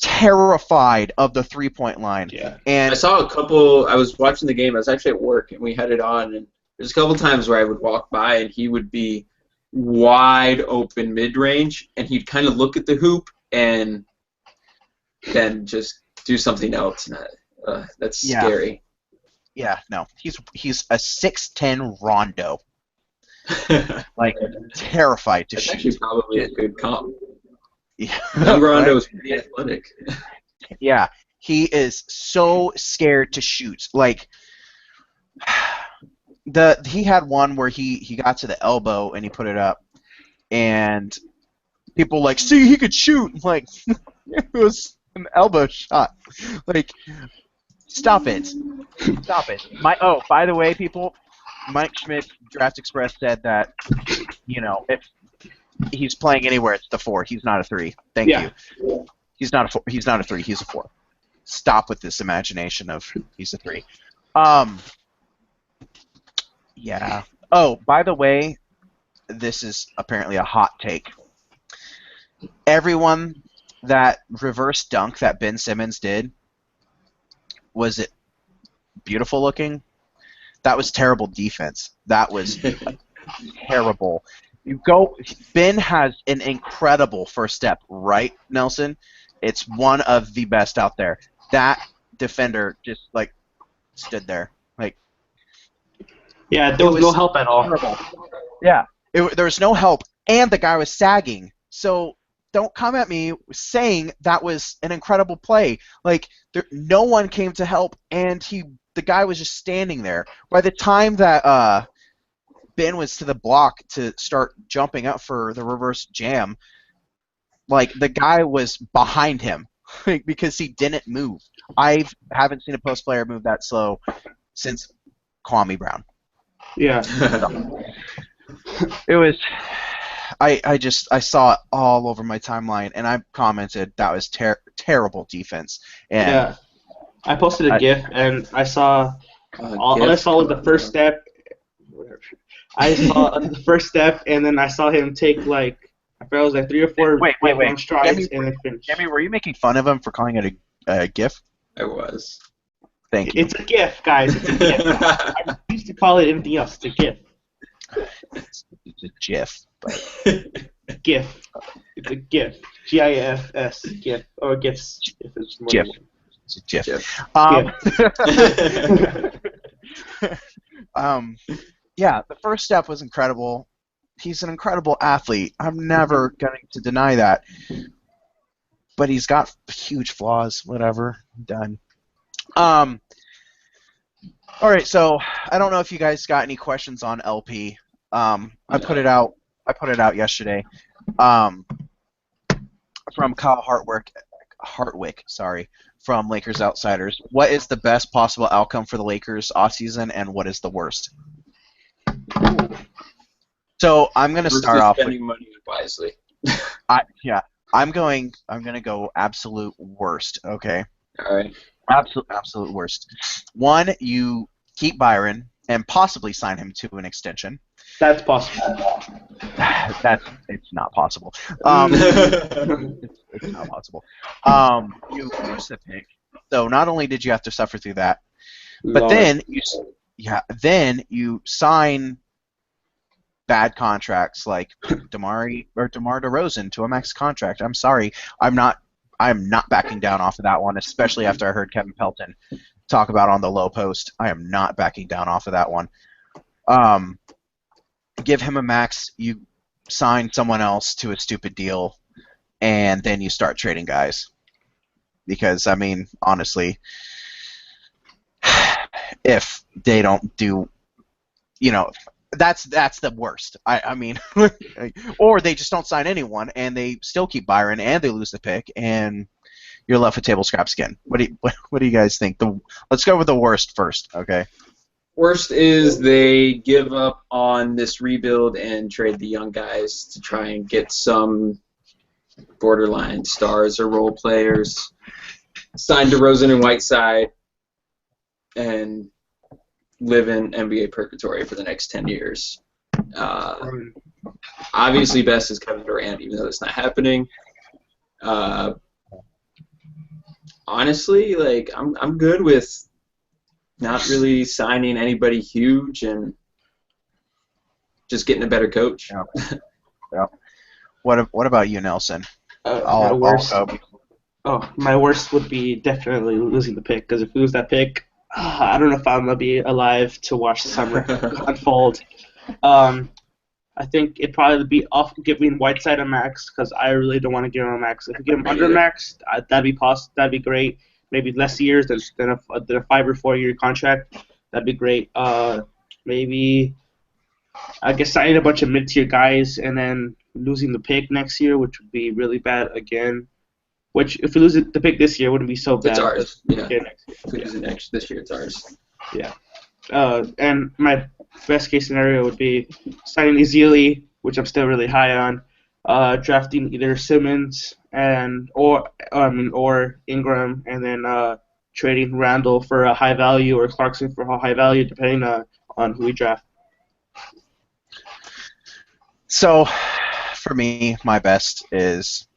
Speaker 1: terrified of the three-point line.
Speaker 2: Yeah.
Speaker 1: And
Speaker 2: I saw a couple. I was watching the game. I was actually at work, and we had it on. And there's a couple times where I would walk by, and he would be wide open mid-range, and he'd kind of look at the hoop and then just do something else. And that's scary.
Speaker 1: Yeah, no, he's a 6'10" Rondo. Like, terrified to
Speaker 2: that's
Speaker 1: shoot.
Speaker 2: Actually, probably a good comp.
Speaker 1: Yeah.
Speaker 2: Young Rondo is pretty athletic.
Speaker 1: Yeah, he is so scared to shoot. Like, he had one where he got to the elbow and he put it up, and people like, see, he could shoot. I'm like, it was an elbow shot. Like, stop it. By the way, people, Mike Schmidt, Draft Express, said that, if he's playing anywhere, it's the 4. He's not a 3. Thank you. He's not a 4. He's not a 3. He's a 4. Stop with this imagination of he's a 3. Yeah. Oh, by the way, this is apparently a hot take. Everyone that reverse dunk that Ben Simmons did, was it beautiful looking? That was terrible defense. That was terrible. Ben has an incredible first step, right, Nelson? It's one of the best out there. That defender just stood there,
Speaker 3: Yeah, there was no help at all.
Speaker 1: Terrible. Yeah, there was no help, and the guy was sagging. So don't come at me saying that was an incredible play. No one came to help, and the guy was just standing there. By the time that Ben was to the block to start jumping up for the reverse jam, the guy was behind him because he didn't move. I haven't seen a post player move that slow since Kwame Brown.
Speaker 3: Yeah.
Speaker 1: It was. I saw it all over my timeline, and I commented that was terrible defense. And
Speaker 3: yeah. I posted a GIF, and I saw all I saw was the first step. I saw the first step, and then I saw him take I forgot it was 3 or 4 long strides, and then finish.
Speaker 1: Jamie, were you making fun of him for calling it a GIF?
Speaker 2: I was.
Speaker 1: Thank you.
Speaker 3: It's a GIF, guys. It's a GIF. I used to call it anything else. It's a GIF.
Speaker 1: It's a GIF. But...
Speaker 3: GIF. It's a GIF. GIFs. GIF. Or GIFs. If it's more
Speaker 1: GIF.
Speaker 3: than one.
Speaker 1: It's a GIF. Yeah, the first step was incredible. He's an incredible athlete. I'm never going to deny that. But he's got huge flaws. Whatever. Done. All right, so I don't know if you guys got any questions on LP. I put it out yesterday. From Kyle Hartwick, from Lakers Outsiders. What is the best possible outcome for the Lakers offseason, and what is the worst? So I'm going to start off with
Speaker 2: spending money wisely.
Speaker 1: I'm going to go absolute worst. Okay.
Speaker 2: All right.
Speaker 1: Absolute worst. 1, you keep Byron and possibly sign him to an extension.
Speaker 3: That's possible.
Speaker 1: It's not possible. It's not possible. You lose the pick. So not only did you have to suffer through that, but then you sign bad contracts like DeMar DeRozan to a max contract. I'm sorry, I'm not backing down off of that one, especially after I heard Kevin Pelton talk about on the low post. I am not backing down off of that one. Give him a max, you sign someone else to a stupid deal, and then you start trading guys. Because, I mean, honestly, if they don't do, that's the worst. I mean, or they just don't sign anyone, and they still keep Byron, and they lose the pick, and you're left with table scraps again. What do you guys think? Let's go with the worst first, okay?
Speaker 2: Worst is they give up on this rebuild and trade the young guys to try and get some borderline stars or role players. Sign DeRozan and Whiteside and live in NBA purgatory for the next 10 years. Obviously, best is Kevin Durant, even though that's not happening. Honestly, I'm good with not really signing anybody huge and just getting a better coach.
Speaker 1: Yeah. What about you, Nelson?
Speaker 3: My worst would be definitely losing the pick, because if we lose that pick, I don't know if I'm going to be alive to watch the summer unfold. I think it'd probably be off giving Whiteside a max, because I really don't want to give him a max. If we give him under max, that'd be great. Maybe less years than a 5 or 4 year contract. That'd be great. Maybe I guess signing a bunch of mid-tier guys and then losing the pick next year, which would be really bad again. Which, if we lose the pick this year, wouldn't be so bad.
Speaker 2: It's ours. Yeah.
Speaker 3: Next year.
Speaker 2: If we lose it this year, it's ours.
Speaker 3: Yeah. And my best case scenario would be signing Ezeli, which I'm still really high on, drafting either Simmons or Ingram, and then trading Randall for a high value or Clarkson for a high value, depending on who we draft.
Speaker 1: So, for me, my best is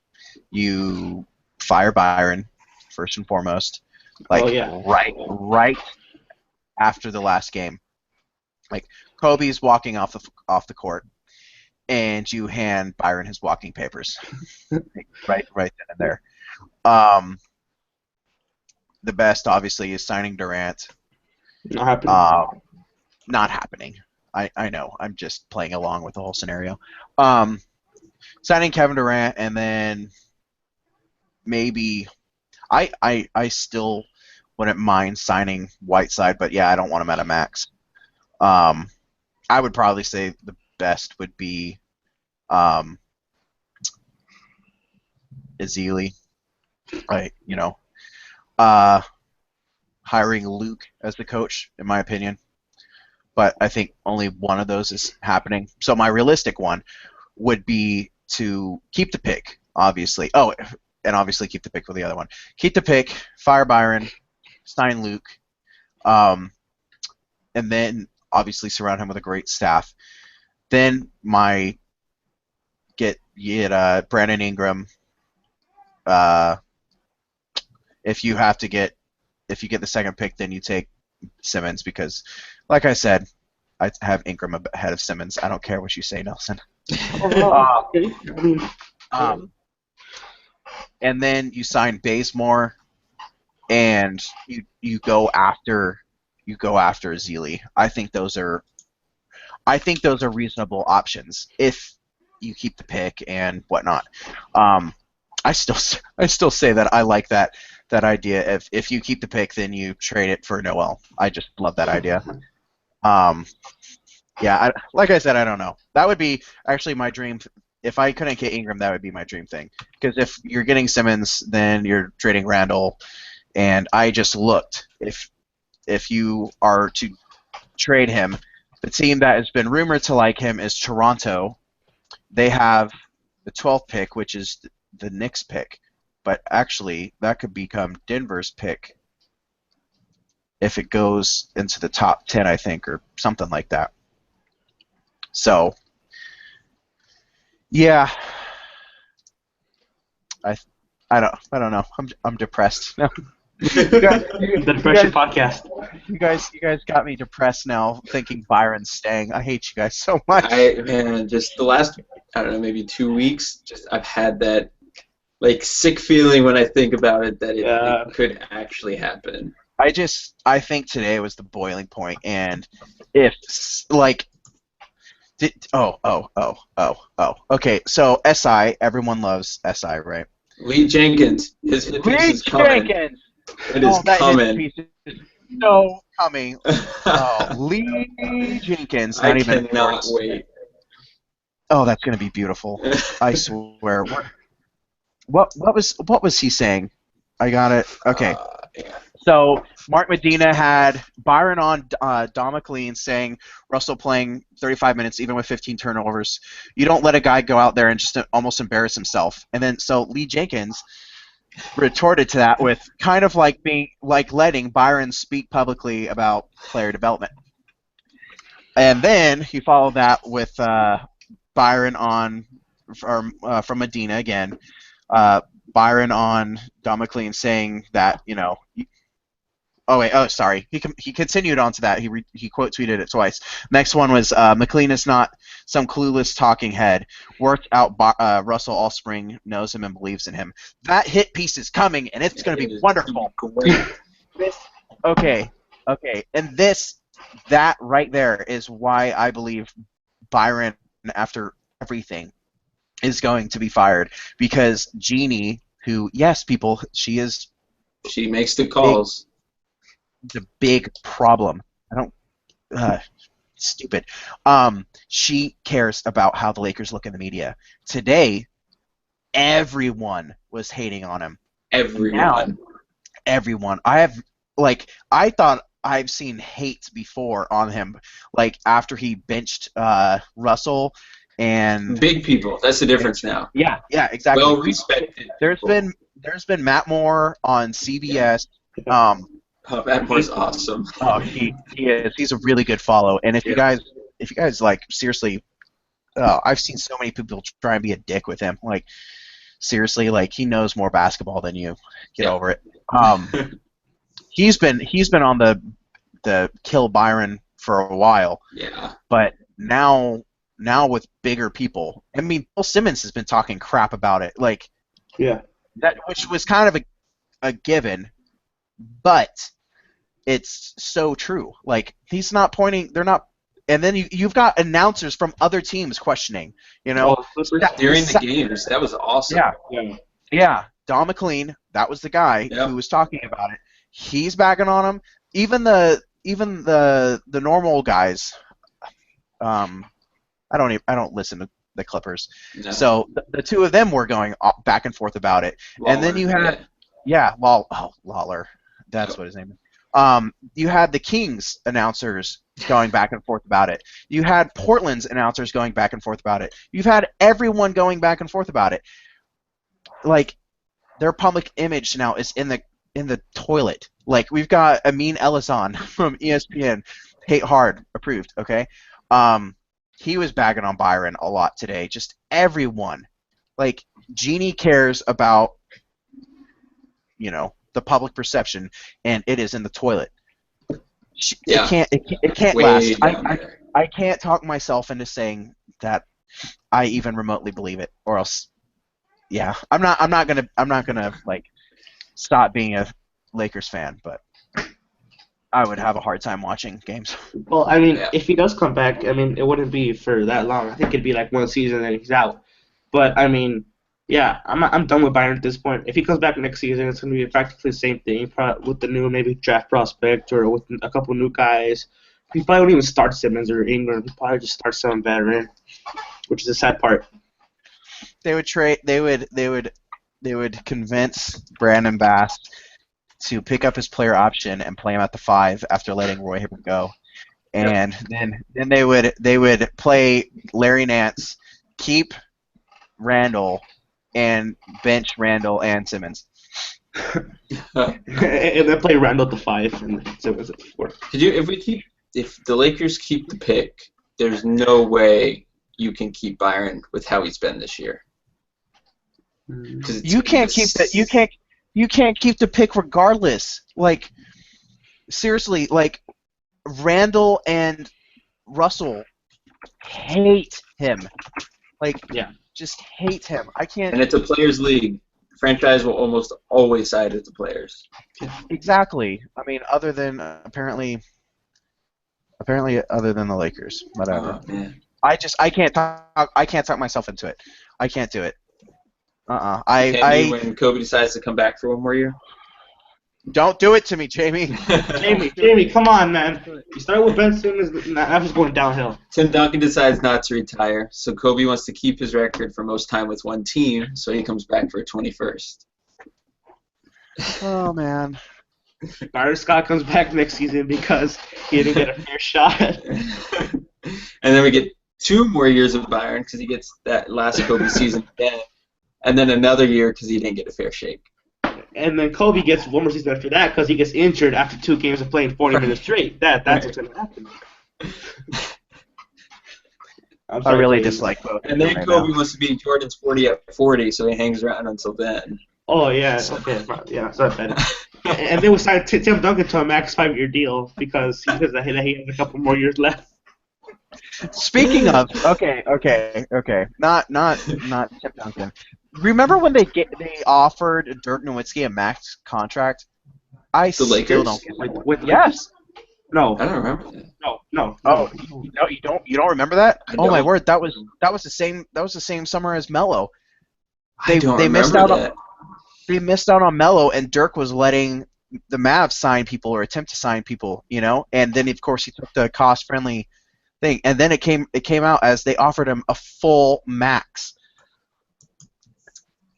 Speaker 1: you fire Byron first and foremost, like
Speaker 3: Oh yeah.
Speaker 1: right after the last game. Like Kobe's walking off the court, and you hand Byron his walking papers, right then and there. The best, obviously, is signing Durant.
Speaker 3: Not happening.
Speaker 1: Not happening. I know. I'm just playing along with the whole scenario. Signing Kevin Durant, and then maybe I still wouldn't mind signing Whiteside, but yeah, I don't want him at a max. I would probably say the best would be Ezeli, right? Hiring Luke as the coach, in my opinion. But I think only one of those is happening. So my realistic one would be to keep the pick, obviously. Oh, and obviously keep the pick for the other one. Keep the pick, fire Byron, sign Luke, and then obviously surround him with a great staff. Then get Brandon Ingram. If you get the second pick, then you take Simmons because, like I said, I have Ingram ahead of Simmons. I don't care what you say, Nelson. And then you sign Bazemore, and you go after Ezeli. I think those are reasonable options if you keep the pick and whatnot. I still say that I like that idea. If you keep the pick, then you trade it for Noel. I just love that idea. Yeah, like I said, I don't know. That would be actually my dream. If I couldn't get Ingram, that would be my dream thing. Because if you're getting Simmons, then you're trading Randall. And I just looked. If you are to trade him, the team that has been rumored to like him is Toronto. They have the 12th pick, which is the Knicks pick. But actually, that could become Denver's pick if it goes into the top 10, I think, or something like that. So, yeah, I don't know. I'm depressed. No.
Speaker 3: The Depression Podcast.
Speaker 1: You guys got me depressed now, thinking Byron's staying. I hate you guys so much.
Speaker 2: Just the last, I don't know, maybe 2 weeks, I've had that sick feeling when I think about it that it could actually happen.
Speaker 1: I think today was the boiling point, and okay, so SI, everyone loves SI, right?
Speaker 2: Lee Jenkins, his hit piece is coming.
Speaker 1: Jenkins!
Speaker 2: It is coming.
Speaker 1: Hit piece is so coming. Lee Jenkins.
Speaker 2: I cannot wait.
Speaker 1: Oh, that's gonna be beautiful. I swear. What was he saying? I got it. Okay.
Speaker 2: Yeah.
Speaker 1: So Mark Medina had Byron on Don McLean saying Russell playing 35 minutes even with 15 turnovers. You don't let a guy go out there and just almost embarrass himself. And then so Lee Jenkins retorted to that with kind of letting Byron speak publicly about player development. And then he followed that with Byron from Medina again. Byron on Don McLean saying that, sorry. He continued on to that. He quote tweeted it twice. Next one was McLean is not some clueless talking head. Worked out Russell all spring, knows him and believes in him. That hit piece is coming, and it's going to be wonderful. Okay, and that right there is why I believe Byron, after everything, is going to be fired, because Jeannie, who, yes, people, she
Speaker 2: makes the calls.
Speaker 1: The big problem. Stupid. She cares about how the Lakers look in the media. Today, everyone was hating on him.
Speaker 2: Everyone.
Speaker 1: Everyone. I thought I've seen hate before on him, like after he benched Russell and
Speaker 2: Big people. That's the difference now.
Speaker 3: Yeah.
Speaker 1: yeah, exactly.
Speaker 2: Well respected.
Speaker 1: There's
Speaker 2: people.
Speaker 1: been Matt Moore on CBS. Um,
Speaker 2: Oh, Matt Moore's awesome.
Speaker 1: oh, he is. He's a really good follow. And if you guys like seriously, I've seen so many people try and be a dick with him. Like seriously, like he knows more basketball than you. Get over it. He's been on the kill Byron for a while.
Speaker 2: Yeah.
Speaker 1: But now with bigger people, I mean, Bill Simmons has been talking crap about it, like that, which was kind of a given, but it's so true. Like he's not pointing, they're not, and then you've got announcers from other teams questioning, you know,
Speaker 2: during the games. That was awesome.
Speaker 1: Yeah. Don McLean, that was the guy who was talking about it. He's bagging on him. Even the normal guys. I don't listen to the Clippers, so the two of them were going back and forth about it. Lawler, and then you had Lawler, that's what his name is. You had the Kings announcers going back and forth about it. You had Portland's announcers going back and forth about it. You've had everyone going back and forth about it. Like their public image now is in the toilet. Like we've got Amin Elison from ESPN, hate hard approved. Okay. He was bagging on Byron a lot today. Just everyone. Like, Jeannie cares about, you know, the public perception, and it is in the toilet. It can't last. I can't talk myself into saying that I even remotely believe it, or else, yeah, I'm not gonna like stop being a Lakers fan, but I would have a hard time watching games.
Speaker 3: Well, I mean, if he does come back, I mean, it wouldn't be for that long. I think it'd be like one season and he's out. But I mean, yeah, I'm done with Byron at this point. If he comes back next season, it's going to be practically the same thing, with the new maybe draft prospect or with a couple new guys. He probably won't even start Simmons or Ingram. He'd probably just start some veteran, which is the sad part.
Speaker 1: They would convince Brandon Bass to pick up his player option and play him at the 5 after letting Roy Hibbert go, and then they would play Larry Nance, keep Randall, and bench Randall and Simmons.
Speaker 3: And then play Randall at the 5 and Simmons at the 4.
Speaker 2: If the Lakers keep the pick, there's no way you can keep Byron with how he's been this year.
Speaker 1: You can't keep that. You can't keep the pick regardless. Like, seriously, like, Randall and Russell hate him. Like, just hate him. I can't.
Speaker 2: And it's a players' league. Franchise will almost always side with the players.
Speaker 1: Exactly. I mean, other than apparently other than the Lakers. Whatever.
Speaker 2: Oh, man.
Speaker 1: I can't talk myself into it. I can't do it.
Speaker 2: When Kobe decides to come back for one more year?
Speaker 1: Don't do it to me, Jamie.
Speaker 3: Jamie, come on, man. You started with Ben Simmons, that was going downhill.
Speaker 2: Tim Duncan decides not to retire, so Kobe wants to keep his record for most time with one team, so he comes back for a 21st.
Speaker 1: Oh, man.
Speaker 3: Byron Scott comes back next season because he didn't get a fair shot.
Speaker 2: And then we get 2 more years of Byron because he gets that last Kobe season again. And then another year because he didn't get a fair shake.
Speaker 3: And then Kobe gets one more season after that because he gets injured after 2 games of playing 40 minutes straight. That's what's going to happen.
Speaker 1: I really dislike both.
Speaker 2: And then Kobe wants to be Jordan's 40 at 40, so he hangs around until then.
Speaker 3: Oh, yeah. Okay. Yeah, sorry about that. And then we signed Tim Duncan to a max 5-year deal because he has a couple more years left.
Speaker 1: Speaking of, okay, not Tim Duncan. Remember when they offered Dirk Nowitzki a max contract?
Speaker 2: The
Speaker 1: still
Speaker 2: Lakers?
Speaker 1: don't get that.
Speaker 3: With
Speaker 1: Yes.
Speaker 3: No.
Speaker 2: I don't remember that.
Speaker 3: No.
Speaker 1: Oh, no, you don't remember that?
Speaker 2: I
Speaker 1: Oh my
Speaker 2: don't.
Speaker 1: word, that was the same summer as Melo.
Speaker 2: I don't
Speaker 1: they missed out
Speaker 2: remember that.
Speaker 1: They missed out on Melo, and Dirk was letting the Mavs sign people or attempt to sign people, you know. And then of course he took the cost-friendly thing, and then it came out as they offered him a full max.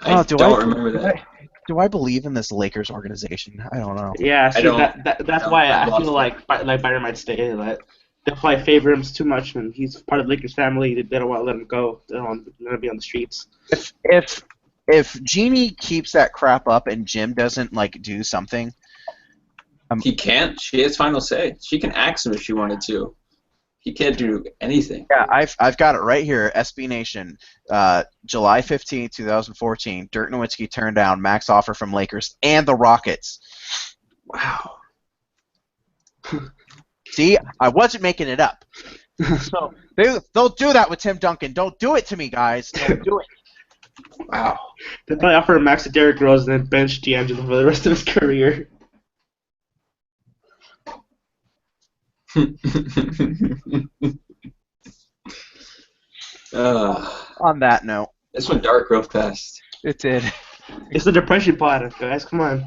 Speaker 2: I don't remember that.
Speaker 1: do I believe in this Lakers organization? I don't know.
Speaker 3: Yeah, see,
Speaker 2: don't-
Speaker 3: that's why I feel like Byron might stay. That they'll probably favor him too much, and he's part of the Lakers family. They don't want to let him go. They don't want him to be on the streets.
Speaker 1: If Jeannie keeps that crap up and Jim doesn't like do something,
Speaker 2: He can't. She has final say. She can axe him if she wanted to. He can't do anything.
Speaker 1: yeah, I've got it right here. SB Nation, July 15th, 2014. Dirk Nowitzki turned down Max offer from Lakers and the Rockets.
Speaker 2: Wow.
Speaker 1: See, I wasn't making it up. So they'll do that with Tim Duncan. Don't do it to me, guys. Don't do it.
Speaker 2: Wow.
Speaker 3: They probably offer Max to Derrick Rose and then bench D'Angelo for the rest of his career.
Speaker 1: On that note,
Speaker 2: This went dark real fast.
Speaker 1: it did.
Speaker 3: It's the depression pod, guys. Come on.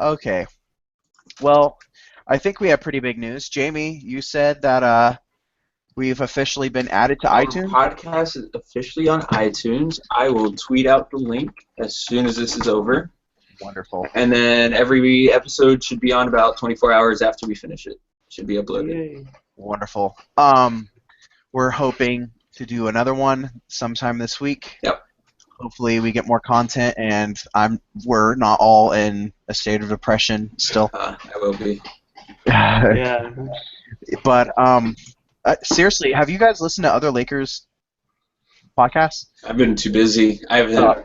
Speaker 1: Okay. Well, I think we have pretty big news. Jamie, you said that we've officially been added to iTunes.
Speaker 2: Our podcast is officially on iTunes. I will tweet out the link as soon as this is over.
Speaker 1: Wonderful.
Speaker 2: And then every episode should be on about 24 hours after we finish it. Should be uploaded.
Speaker 3: Yay.
Speaker 1: Wonderful. We're hoping to do another one sometime this week.
Speaker 2: Yep.
Speaker 1: Hopefully we get more content, and we're not all in a state of depression still.
Speaker 2: I will be.
Speaker 3: Yeah.
Speaker 1: But seriously, have you guys listened to other Lakers podcasts?
Speaker 2: I've been too busy. I haven't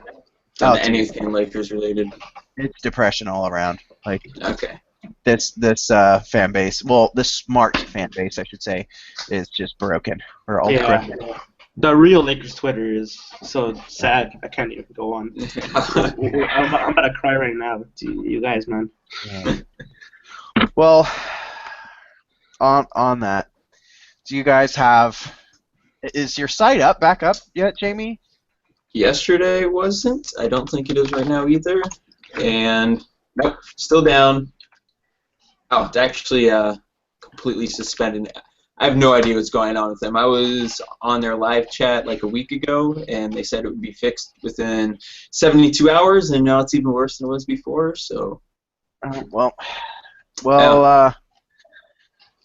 Speaker 2: done anything Lakers related.
Speaker 1: It's depression all around. Like
Speaker 2: Okay.
Speaker 1: this fan base, well, this smart fan base, I should say, is just broken. We're all broken.
Speaker 3: The real Lakers Twitter is so sad. I can't even go on. I'm about to cry right now. You guys, man.
Speaker 1: Yeah. Well, on that, do you guys have? Is your site back up yet, Jamie?
Speaker 2: Yesterday wasn't. I don't think it is right now either. And nope, still down. Oh, it's actually completely suspended. I have no idea what's going on with them. I was on their live chat like a week ago, and they said it would be fixed within 72 hours, and now it's even worse than it was before. So,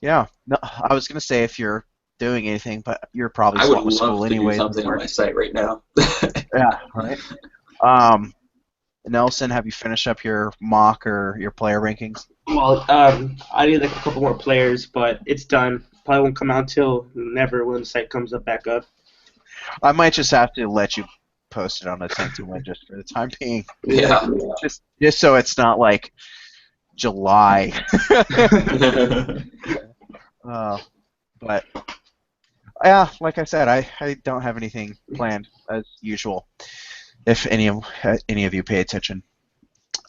Speaker 1: yeah. No, I was gonna say if you're doing anything, but you're probably
Speaker 2: I
Speaker 1: still
Speaker 2: would
Speaker 1: with school
Speaker 2: love to
Speaker 1: anyway.
Speaker 2: do something on my site right now.
Speaker 1: Yeah, right. Nelson, have you finished up your mock or your player rankings?
Speaker 3: Well, I need like a couple more players, but it's done. Probably won't come out till never when the site comes back up.
Speaker 1: I might just have to let you post it on a 10-to-1 just for the time being.
Speaker 2: Yeah.
Speaker 1: Just so it's not like July. But yeah, like I said, I don't have anything planned as usual. If any of you pay attention,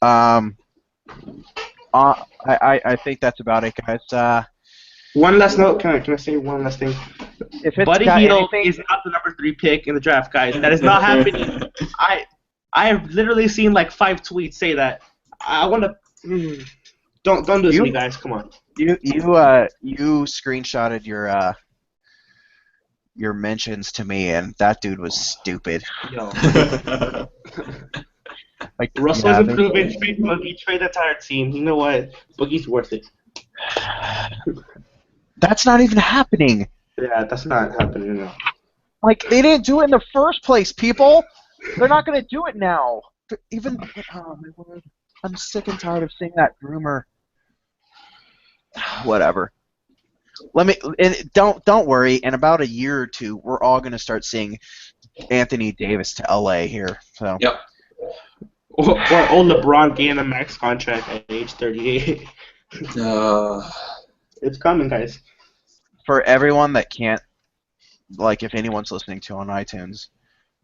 Speaker 1: I think that's about it, guys.
Speaker 3: One last note. Can I say one last thing?
Speaker 1: If it's
Speaker 3: Buddy
Speaker 1: got
Speaker 3: Hield
Speaker 1: anything,
Speaker 3: is not the number 3 pick in the draft, guys. That is not happening. I have literally seen like 5 tweets say that. I want to. Don't do this to me, guys. Come on.
Speaker 1: You screenshotted your mentions to me, and that dude was stupid.
Speaker 3: Yo.
Speaker 1: Like
Speaker 3: Russell's improving. Trade Boogie. Trade the entire team. You know what? Boogie's worth it.
Speaker 1: That's not even happening.
Speaker 3: Yeah, that's not happening. No.
Speaker 1: Like, they didn't do it in the first place, people. They're not going to do it now. Even, oh my word, I'm sick and tired of seeing that rumor. Whatever. Don't worry. In about a year or two, we're all going to start seeing Anthony Davis to LA here. So.
Speaker 2: Yep.
Speaker 3: Or old LeBron getting a max contract at age 38. It's coming, guys.
Speaker 1: For everyone that can't, like, if anyone's listening to on iTunes,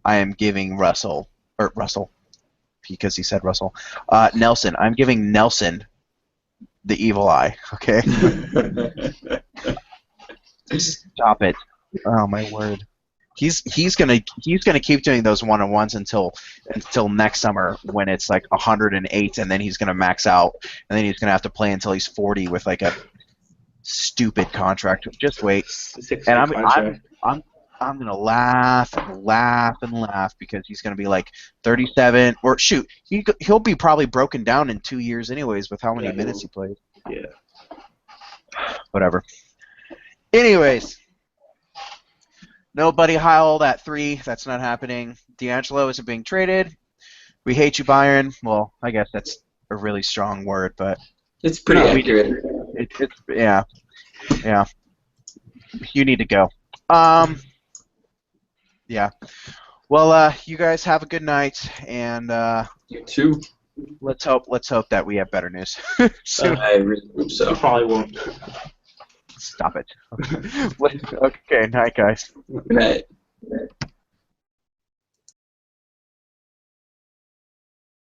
Speaker 1: I am giving Russell, because he said Russell, Nelson. I'm giving Nelson the evil eye. Okay. Stop it. Oh my word. He's gonna keep doing those 1-on-1s until next summer when it's like 108, and then he's gonna max out, and then he's gonna have to play until he's 40 with like a stupid contract. Just wait. And I'm gonna laugh and laugh and laugh because he's gonna be like 37, or shoot, he'll be probably broken down in 2 years anyways with how many minutes he played.
Speaker 3: Yeah.
Speaker 1: Whatever. Anyways, nobody Howell at 3. That's not happening. D'Angelo isn't being traded. We hate you, Byron. Well, I guess that's a really strong word, but
Speaker 2: It's pretty accurate.
Speaker 1: Yeah. You need to go. Yeah. Well, you guys have a good night, and
Speaker 2: You too.
Speaker 1: let's hope that we have better news soon.
Speaker 2: I really hope
Speaker 3: You
Speaker 2: so.
Speaker 3: probably won't.
Speaker 1: Stop it. Okay, night, guys.
Speaker 2: Good night.